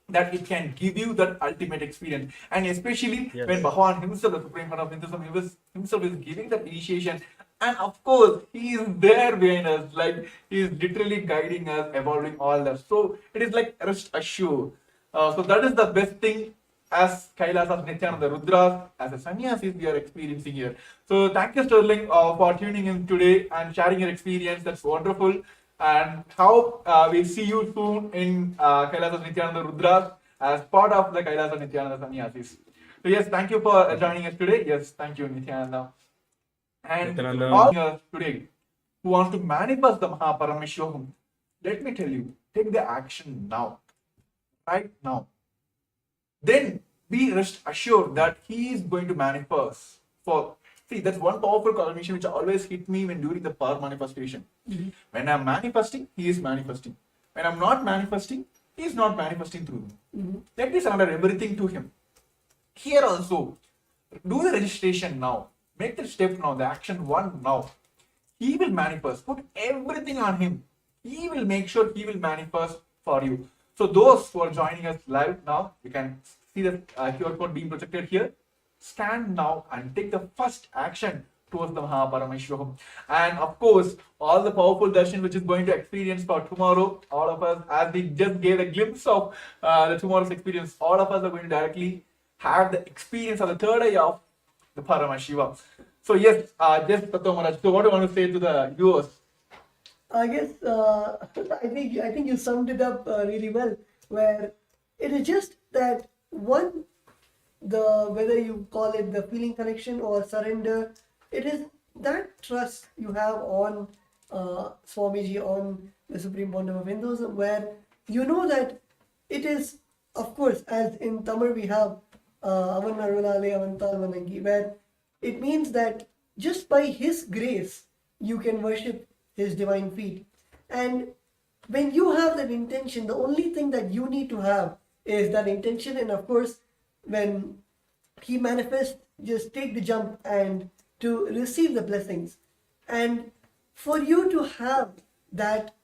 that it can give you that ultimate experience. And especially when Bhagavan himself, the Supreme Head of Hinduism, himself is giving that initiation. And of course, he is there behind us, like he is literally guiding us, evolving all that. So it is like rest assured. So that is the best thing as Kailasas, Nithyananda, Rudras, as a sannyasis we are experiencing here. So thank you, Sterling, for tuning in today and sharing your experience. That's wonderful. And how we'll see you soon in Kailasas, Nithyananda, Rudras as part of the Kailasas, Nithyananda sannyasis. So yes, thank you for joining us today. Yes, thank you, Nithyananda. And Nithyananda. all here today who wants to manifest the Paramashivam, let me tell you, take the action now. Right now. Then be rest assured that he is going to manifest. See, that's one powerful confirmation which always hit me when during the power manifestation. When I'm manifesting, he is manifesting. When I'm not manifesting, he is not manifesting through me. Let me surrender everything to him. Here also, do the registration now. Make the step now, the action one now. He will manifest. Put everything on him. He will make sure he will manifest for you. So those who are joining us live now, you can see the QR code being projected here. Scan now and take the first action towards the Paramashivam. And of course, all the powerful darshan which is going to experience for tomorrow, all of us, as we just gave a glimpse of the tomorrow's experience, all of us are going to directly have the experience of the third eye of the Paramashiva. So yes, just Tattva Maharaj, so what do you want to say to the viewers? I guess I think you summed it up really well. Where it is just that one, whether you call it the feeling connection or surrender, it is that trust you have on Swamiji, on the Supreme Bondam of Hinduism, where you know that it is, of course, as in Tamil we have Avan Arunale Avantal Vanangi, where it means that just by his grace you can worship his divine feet. And when you have that intention, the only thing that you need to have is that intention. And of course, when he manifests, just take the jump and to receive the blessings. And for you to have that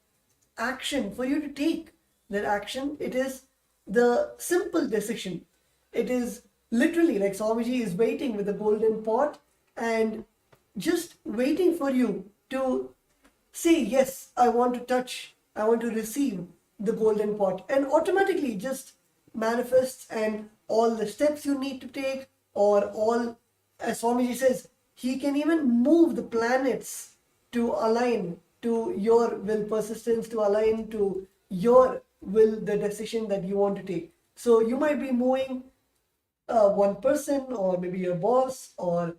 action, for you to take that action, it is the simple decision. It is literally like Swamiji is waiting with the golden pot and just waiting for you to say, yes, I want to touch, I want to receive the golden pot, and automatically just manifests. And all the steps you need to take, or all, as Swamiji says, he can even move the planets to align to your will, persistence, to align to your will, the decision that you want to take. So you might be moving one person, or maybe your boss, or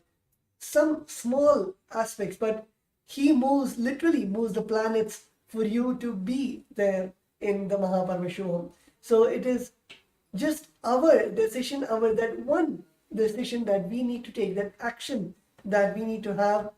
some small aspects, but he literally moves the planets for you to be there in the Paramashivam. So it is just our decision, that one decision that we need to take, that action that we need to have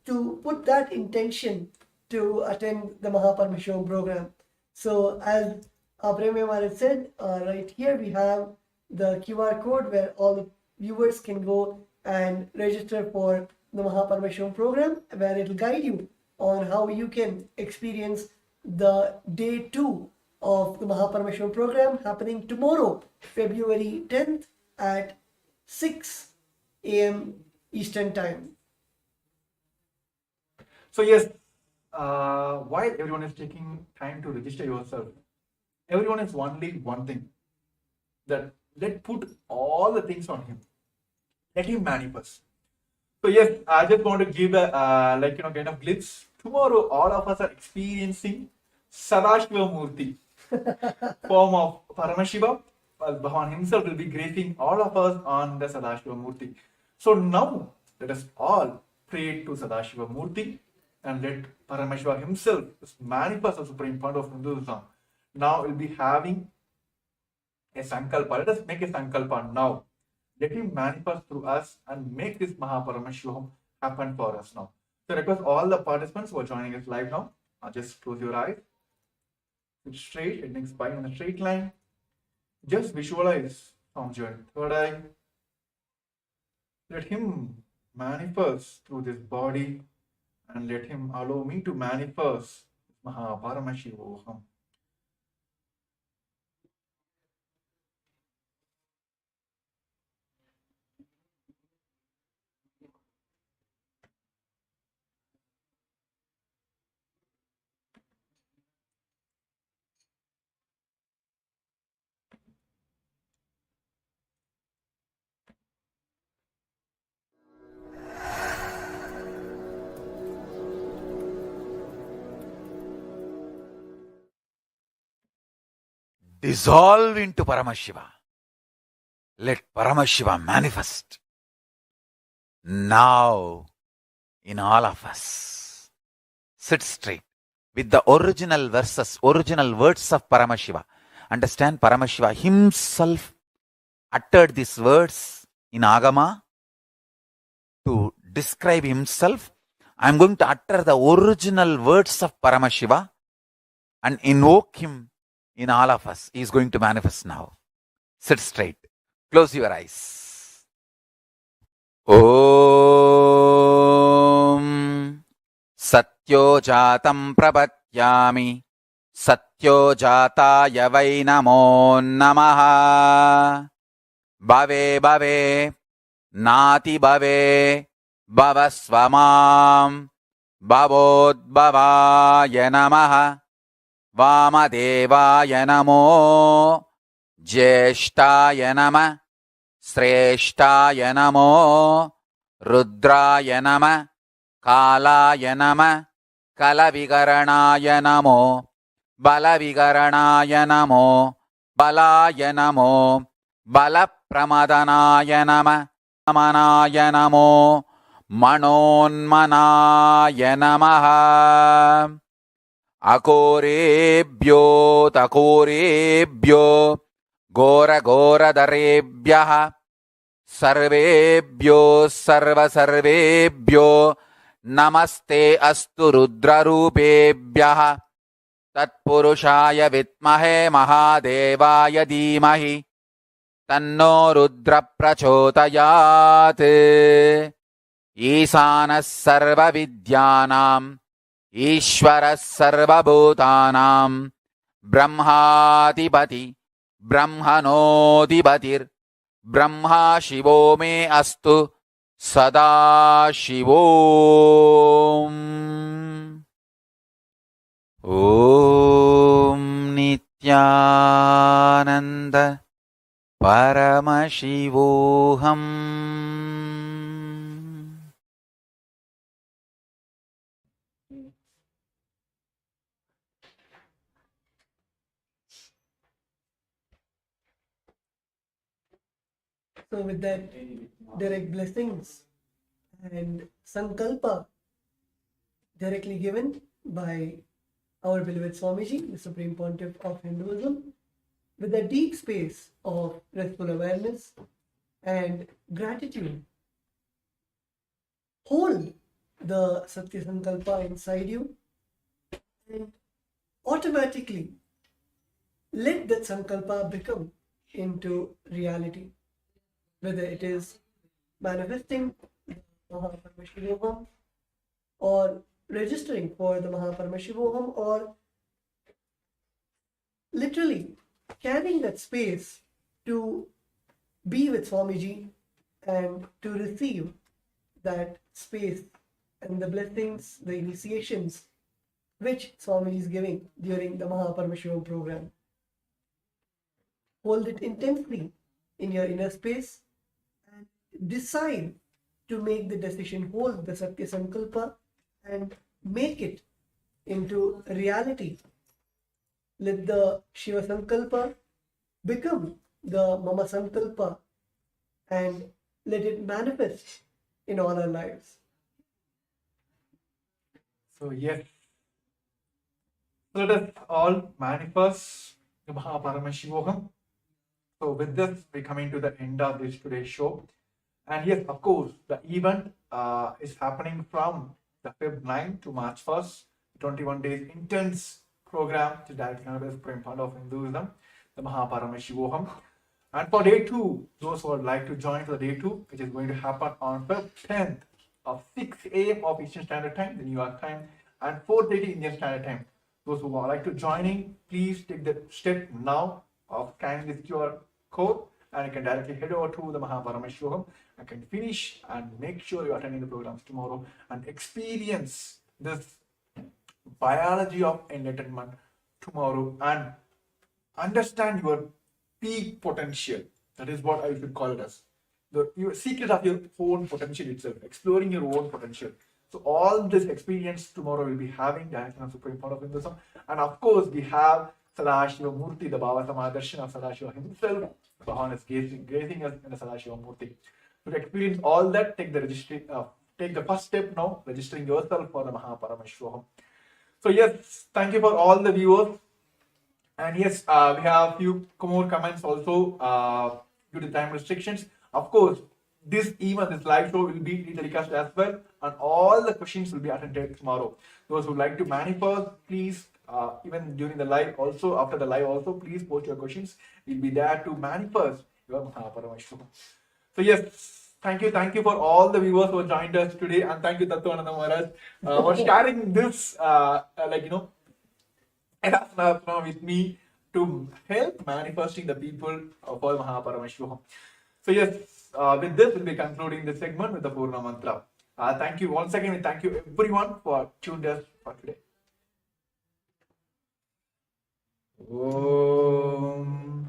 to put that intention to attend the Paramashivam program. So as Premya Maharaj said, right here we have the QR code where all the viewers can go and register for the Paramashivam program, where it will guide you on how you can experience the day 2 of the Paramashivam program happening tomorrow, February 10th at 6 a.m. Eastern Time. So yes, while everyone is taking time to register yourself, everyone is only one thing, that let put all the things on him. Let him manifest. So yes, I just want to give a kind of glimpse. Tomorrow, all of us are experiencing Sadashiva Murti. form of Paramashiva. Well, Bhagavan himself will be gracing all of us on the Sadashiva Murti. So now let us all pray to Sadashiva Murti and let Paramashiva himself manifest the supreme point of Hinduism. Now we'll be having a sankalpa. Let us make a sankalpa now. Let him manifest through us and make this Mahaparamashivam happen for us now. So I request all the participants who are joining us live now, just close your eyes, sit straight, head next spine on a straight line. Just visualize from your third eye. Let him manifest through this body and let him allow me to manifest Mahaparamashivoham. Dissolve into Paramashiva. Let Paramashiva manifest now in all of us. Sit straight with the original verses, original words of Paramashiva. Understand, Paramashiva himself uttered these words in Agama to describe himself. I am going to utter the original words of Paramashiva and invoke him in all of us. He is going to manifest now. Sit straight. Close your eyes. Om Satyo Jatam Prapatyami Satyo Jataya Vai Namo Namaha Bhave Bhave Nati Bhave Bhavasvamam Bhavodbhavaya Namaha Vamadevaya Namo Jyeshtaya Nama Sreshtaya Namo Rudraya Nama Kalaya Nama Kalavigaranaya Namo Balavigaranaya Namo Balaya Namo Balapramadhanaya Nama Manaya Namo Manonmanaya Namaha Akorebhyo takorebhyo Gora Gora Darebhyaha Sarvebhyo Sarva Sarvebhyo Namaste Astu Rudra Rupebhyaha Tatpurushaya Vitmahe Mahadevaya Dhimahi Tanno Rudra Prachodayat Isanas Sarva Vidyanam Ishvaras Sarva Bhutanam Brahmadipati Brahmanodipatir Brahma Shivo me astu Sada Shivom. Om Nithyananda Paramashivoham. So with that direct blessings and sankalpa directly given by our beloved Swamiji, the Supreme Pontiff of Hinduism, with a deep space of restful awareness and gratitude, hold the Satya Sankalpa inside you and automatically let that Sankalpa become into reality. Whether it is manifesting Mahaparamashivoham or registering for the Mahaparamashivoham or literally carrying that space to be with Swamiji and to receive that space and the blessings, the initiations which Swamiji is giving during the Mahaparamashivam program. Hold it intensely in your inner space and decide to make the decision, hold the Satya Sankalpa and make it into reality let the Shiva Sankalpa become the Mama Sankalpa and let it manifest in all our lives. So yes, so let us all manifest the Paramashivam. So with this, we're coming to the end of this today's show. And yes, of course, the event is happening from the Feb 9 to March 1st, 21 days intense program to directly connect with Supreme Fund of Hinduism, the Paramashivam. And for day 2, those who would like to join for the day 2, which is going to happen on Feb 10th of 6 a.m. of Eastern Standard Time, the New York time, and 4:30 Indian Standard Time. Those who would like to join in, please take the step now of scanning this QR code, and you can directly head over to the Paramashivam and can finish and make sure you're attending the programs tomorrow and experience this biology of enlightenment tomorrow and understand your peak potential. That is what I should call it as. Your secret of your own potential itself, exploring your own potential. So all this experience tomorrow we'll be having directly on Supreme Fund of Hinduism. And of course, we have Sadashiva Murti, the Bhava Samadarshan of Sadashiva himself. Bhavan is gazing us in the Sadashiva Murti. So to experience all that, take the first step now, registering yourself for the Paramashivam. So yes, thank you for all the viewers. And yes, we have a few more comments also due to time restrictions. Of course, this live show will be telecast as well, and all the questions will be attended tomorrow. Those who like to manifest, please, even during the live, also after the live, also please post your questions. We'll be there to manifest your Paramashivam. So yes, thank you for all the viewers who joined us today, and thank you Nithyananda Maharaj for sharing this, with me to help manifesting the people for Paramashivam. So yes, with this we'll be concluding this segment with the Purna Mantra. Thank you once again, and thank you everyone for tuned us for today. Om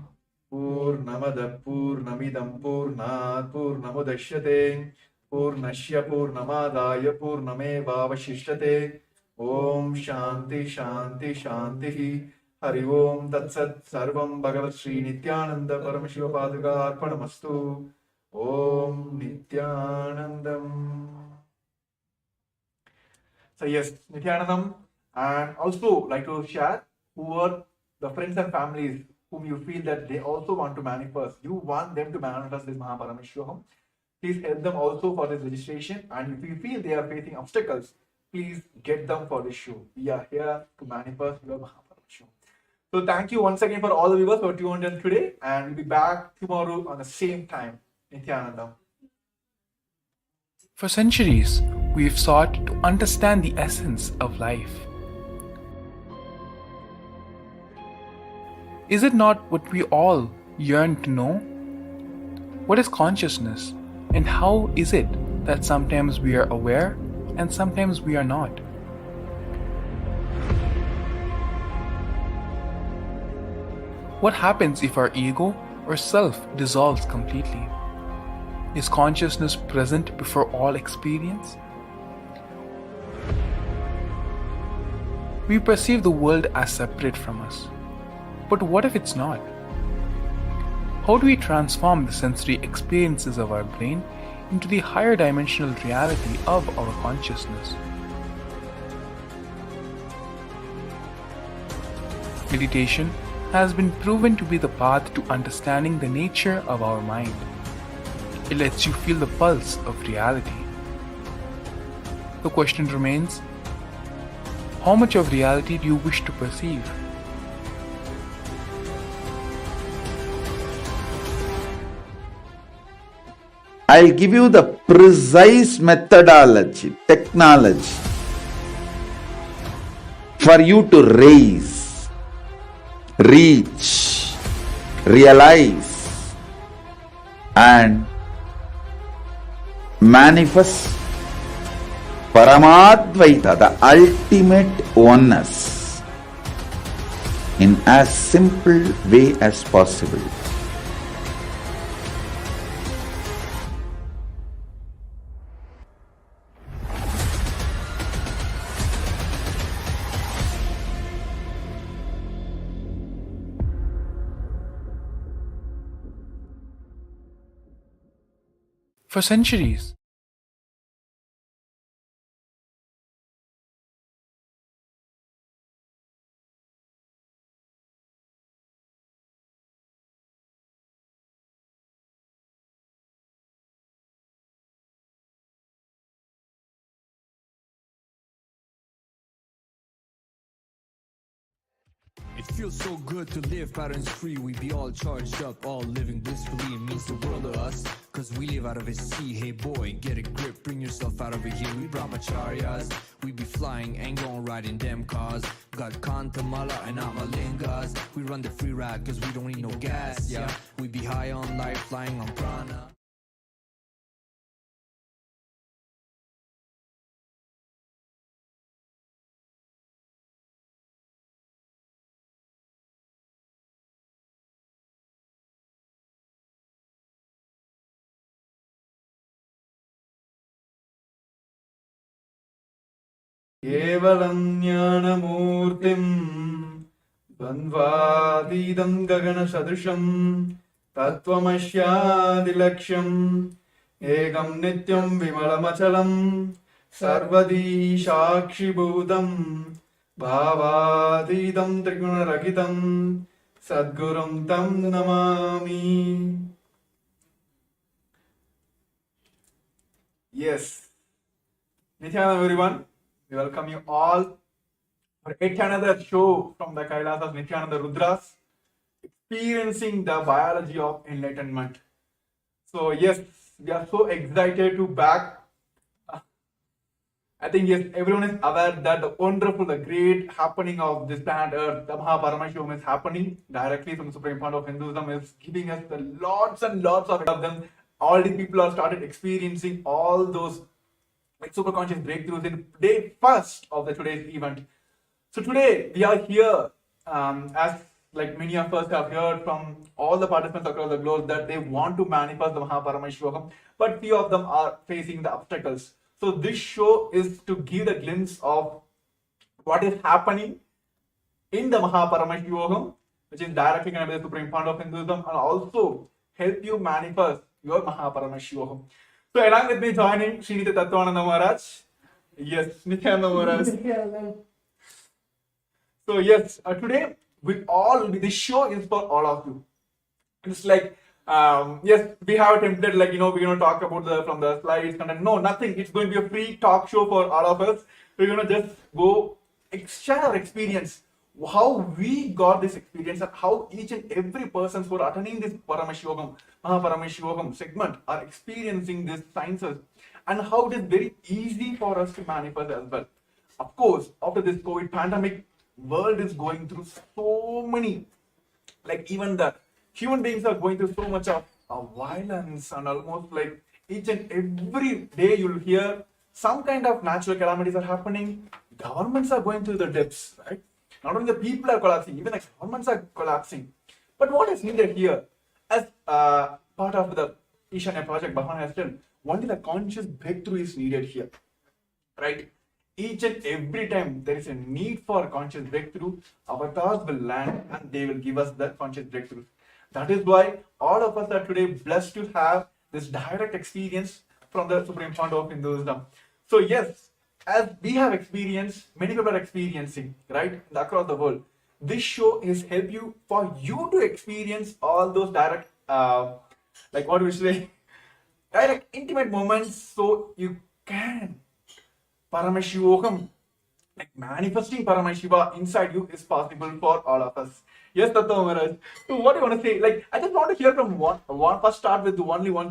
Purnamada Purnamidam Purnat Purnamudashyate Purnashya Purnamadaya Purnameva Vashishyate. Om Shanti Shanti Shanti. Hari Om Tat Sat Sarvam Bhagavat Sri Nithyananda Paramashiva Paduka Arpanamastu. Om Nithyanandam. So yes, Nithyanandam, and also like to share who are the friends and families whom you feel that they also want to manifest. You want them to manifest this Paramashivam. Please help them also for this registration. And if you feel they are facing obstacles, please get them for this show. We are here to manifest your Paramashivam. So thank you once again for all the viewers who are tuned in today, and we'll be back tomorrow on the same time. Nithyananda. For centuries, we've sought to understand the essence of life. Is it not what we all yearn to know? What is consciousness, and how is it that sometimes we are aware and sometimes we are not? What happens if our ego or self dissolves completely? Is consciousness present before all experience? We perceive the world as separate from us. But what if it's not? How do we transform the sensory experiences of our brain into the higher dimensional reality of our consciousness? Meditation has been proven to be the path to understanding the nature of our mind. It lets you feel the pulse of reality. The question remains, how much of reality do you wish to perceive? I'll give you the precise methodology, technology for you to raise, reach, realize, and manifest Paramadvaita, the ultimate oneness, in as simple way as possible. For centuries, It feels so good to live patterns free. We be all charged up, all living blissfully. It means the world to us, cause we live out of a sea. Hey boy, get a grip, bring yourself out over here. We brahmacharyas, we be flying and gon' ride in them cars. Got Kantamala and Amalingas. We run the free ride cause we don't need no gas, yeah. We be high on life, flying on prana. केवलं ज्ञानमूर्तिं द्वन्द्वातीतं गगनसदृशं तत्त्वमस्यादिलक्ष्यम् एकं नित्यं विमलमचलं सर्वदी साक्षिभूतं भावातीतं त्रिगुणरहितं सद्गुरुं तं Namami. Yes. Nithyananda, everyone. We welcome you all for yet another show from the Kailasas Nithyananda Rudras, experiencing the biology of enlightenment. So yes, we are so excited to back. I think yes, everyone is aware that the wonderful, the great happening of this planet Earth, the Paramashivam is happening directly from the Supreme Point of Hinduism, is giving us the lots and lots of them. Already people have started experiencing all those like super conscious breakthroughs in day first of the today's event. So today we are here, as like many of us have heard from all the participants across the globe that they want to manifest the Paramashivam, but few of them are facing the obstacles. So this show is to give a glimpse of what is happening in the Paramashivam, which is directly connected to the Supreme Point of Hinduism, and also help you manifest your Paramashivam. So along with me joining Sri Nithyananda Maharaj. Yes, Nithyananda Maharaj. So yes, today this show is for all of you. It's like, yes, we have a template like, we're going to talk about from the slides, content. No, nothing. It's going to be a free talk show for all of us. We're going to just go share our experience, how we got this experience, and how each and every person who are attending this Paramashivam segment are experiencing these sciences, and how it is very easy for us to manifest as well. Of course, after this COVID pandemic, world is going through so many, like even the human beings are going through so much of violence, and almost like each and every day you'll hear some kind of natural calamities are happening. Governments are going through the depths, right? Not only the people are collapsing, even the governments are collapsing. But what is needed here, as part of the Ishanya project, Bhavan has done, only the conscious breakthrough is needed here, right? Each and every time there is a need for conscious breakthrough, avatars will land and they will give us that conscious breakthrough. That is why all of us are today blessed to have this direct experience from the Supreme Point of Hinduism. So yes, as we have experienced, many people are experiencing, right, across the world. This show is help you for you to experience all those direct, like what we say, direct intimate moments, so you can Paramashivam, like manifesting Paramashiva inside you is possible for all of us. Yes, Tattva Maharaj. So what do you want to say? Like, I just want to hear from first start with only one.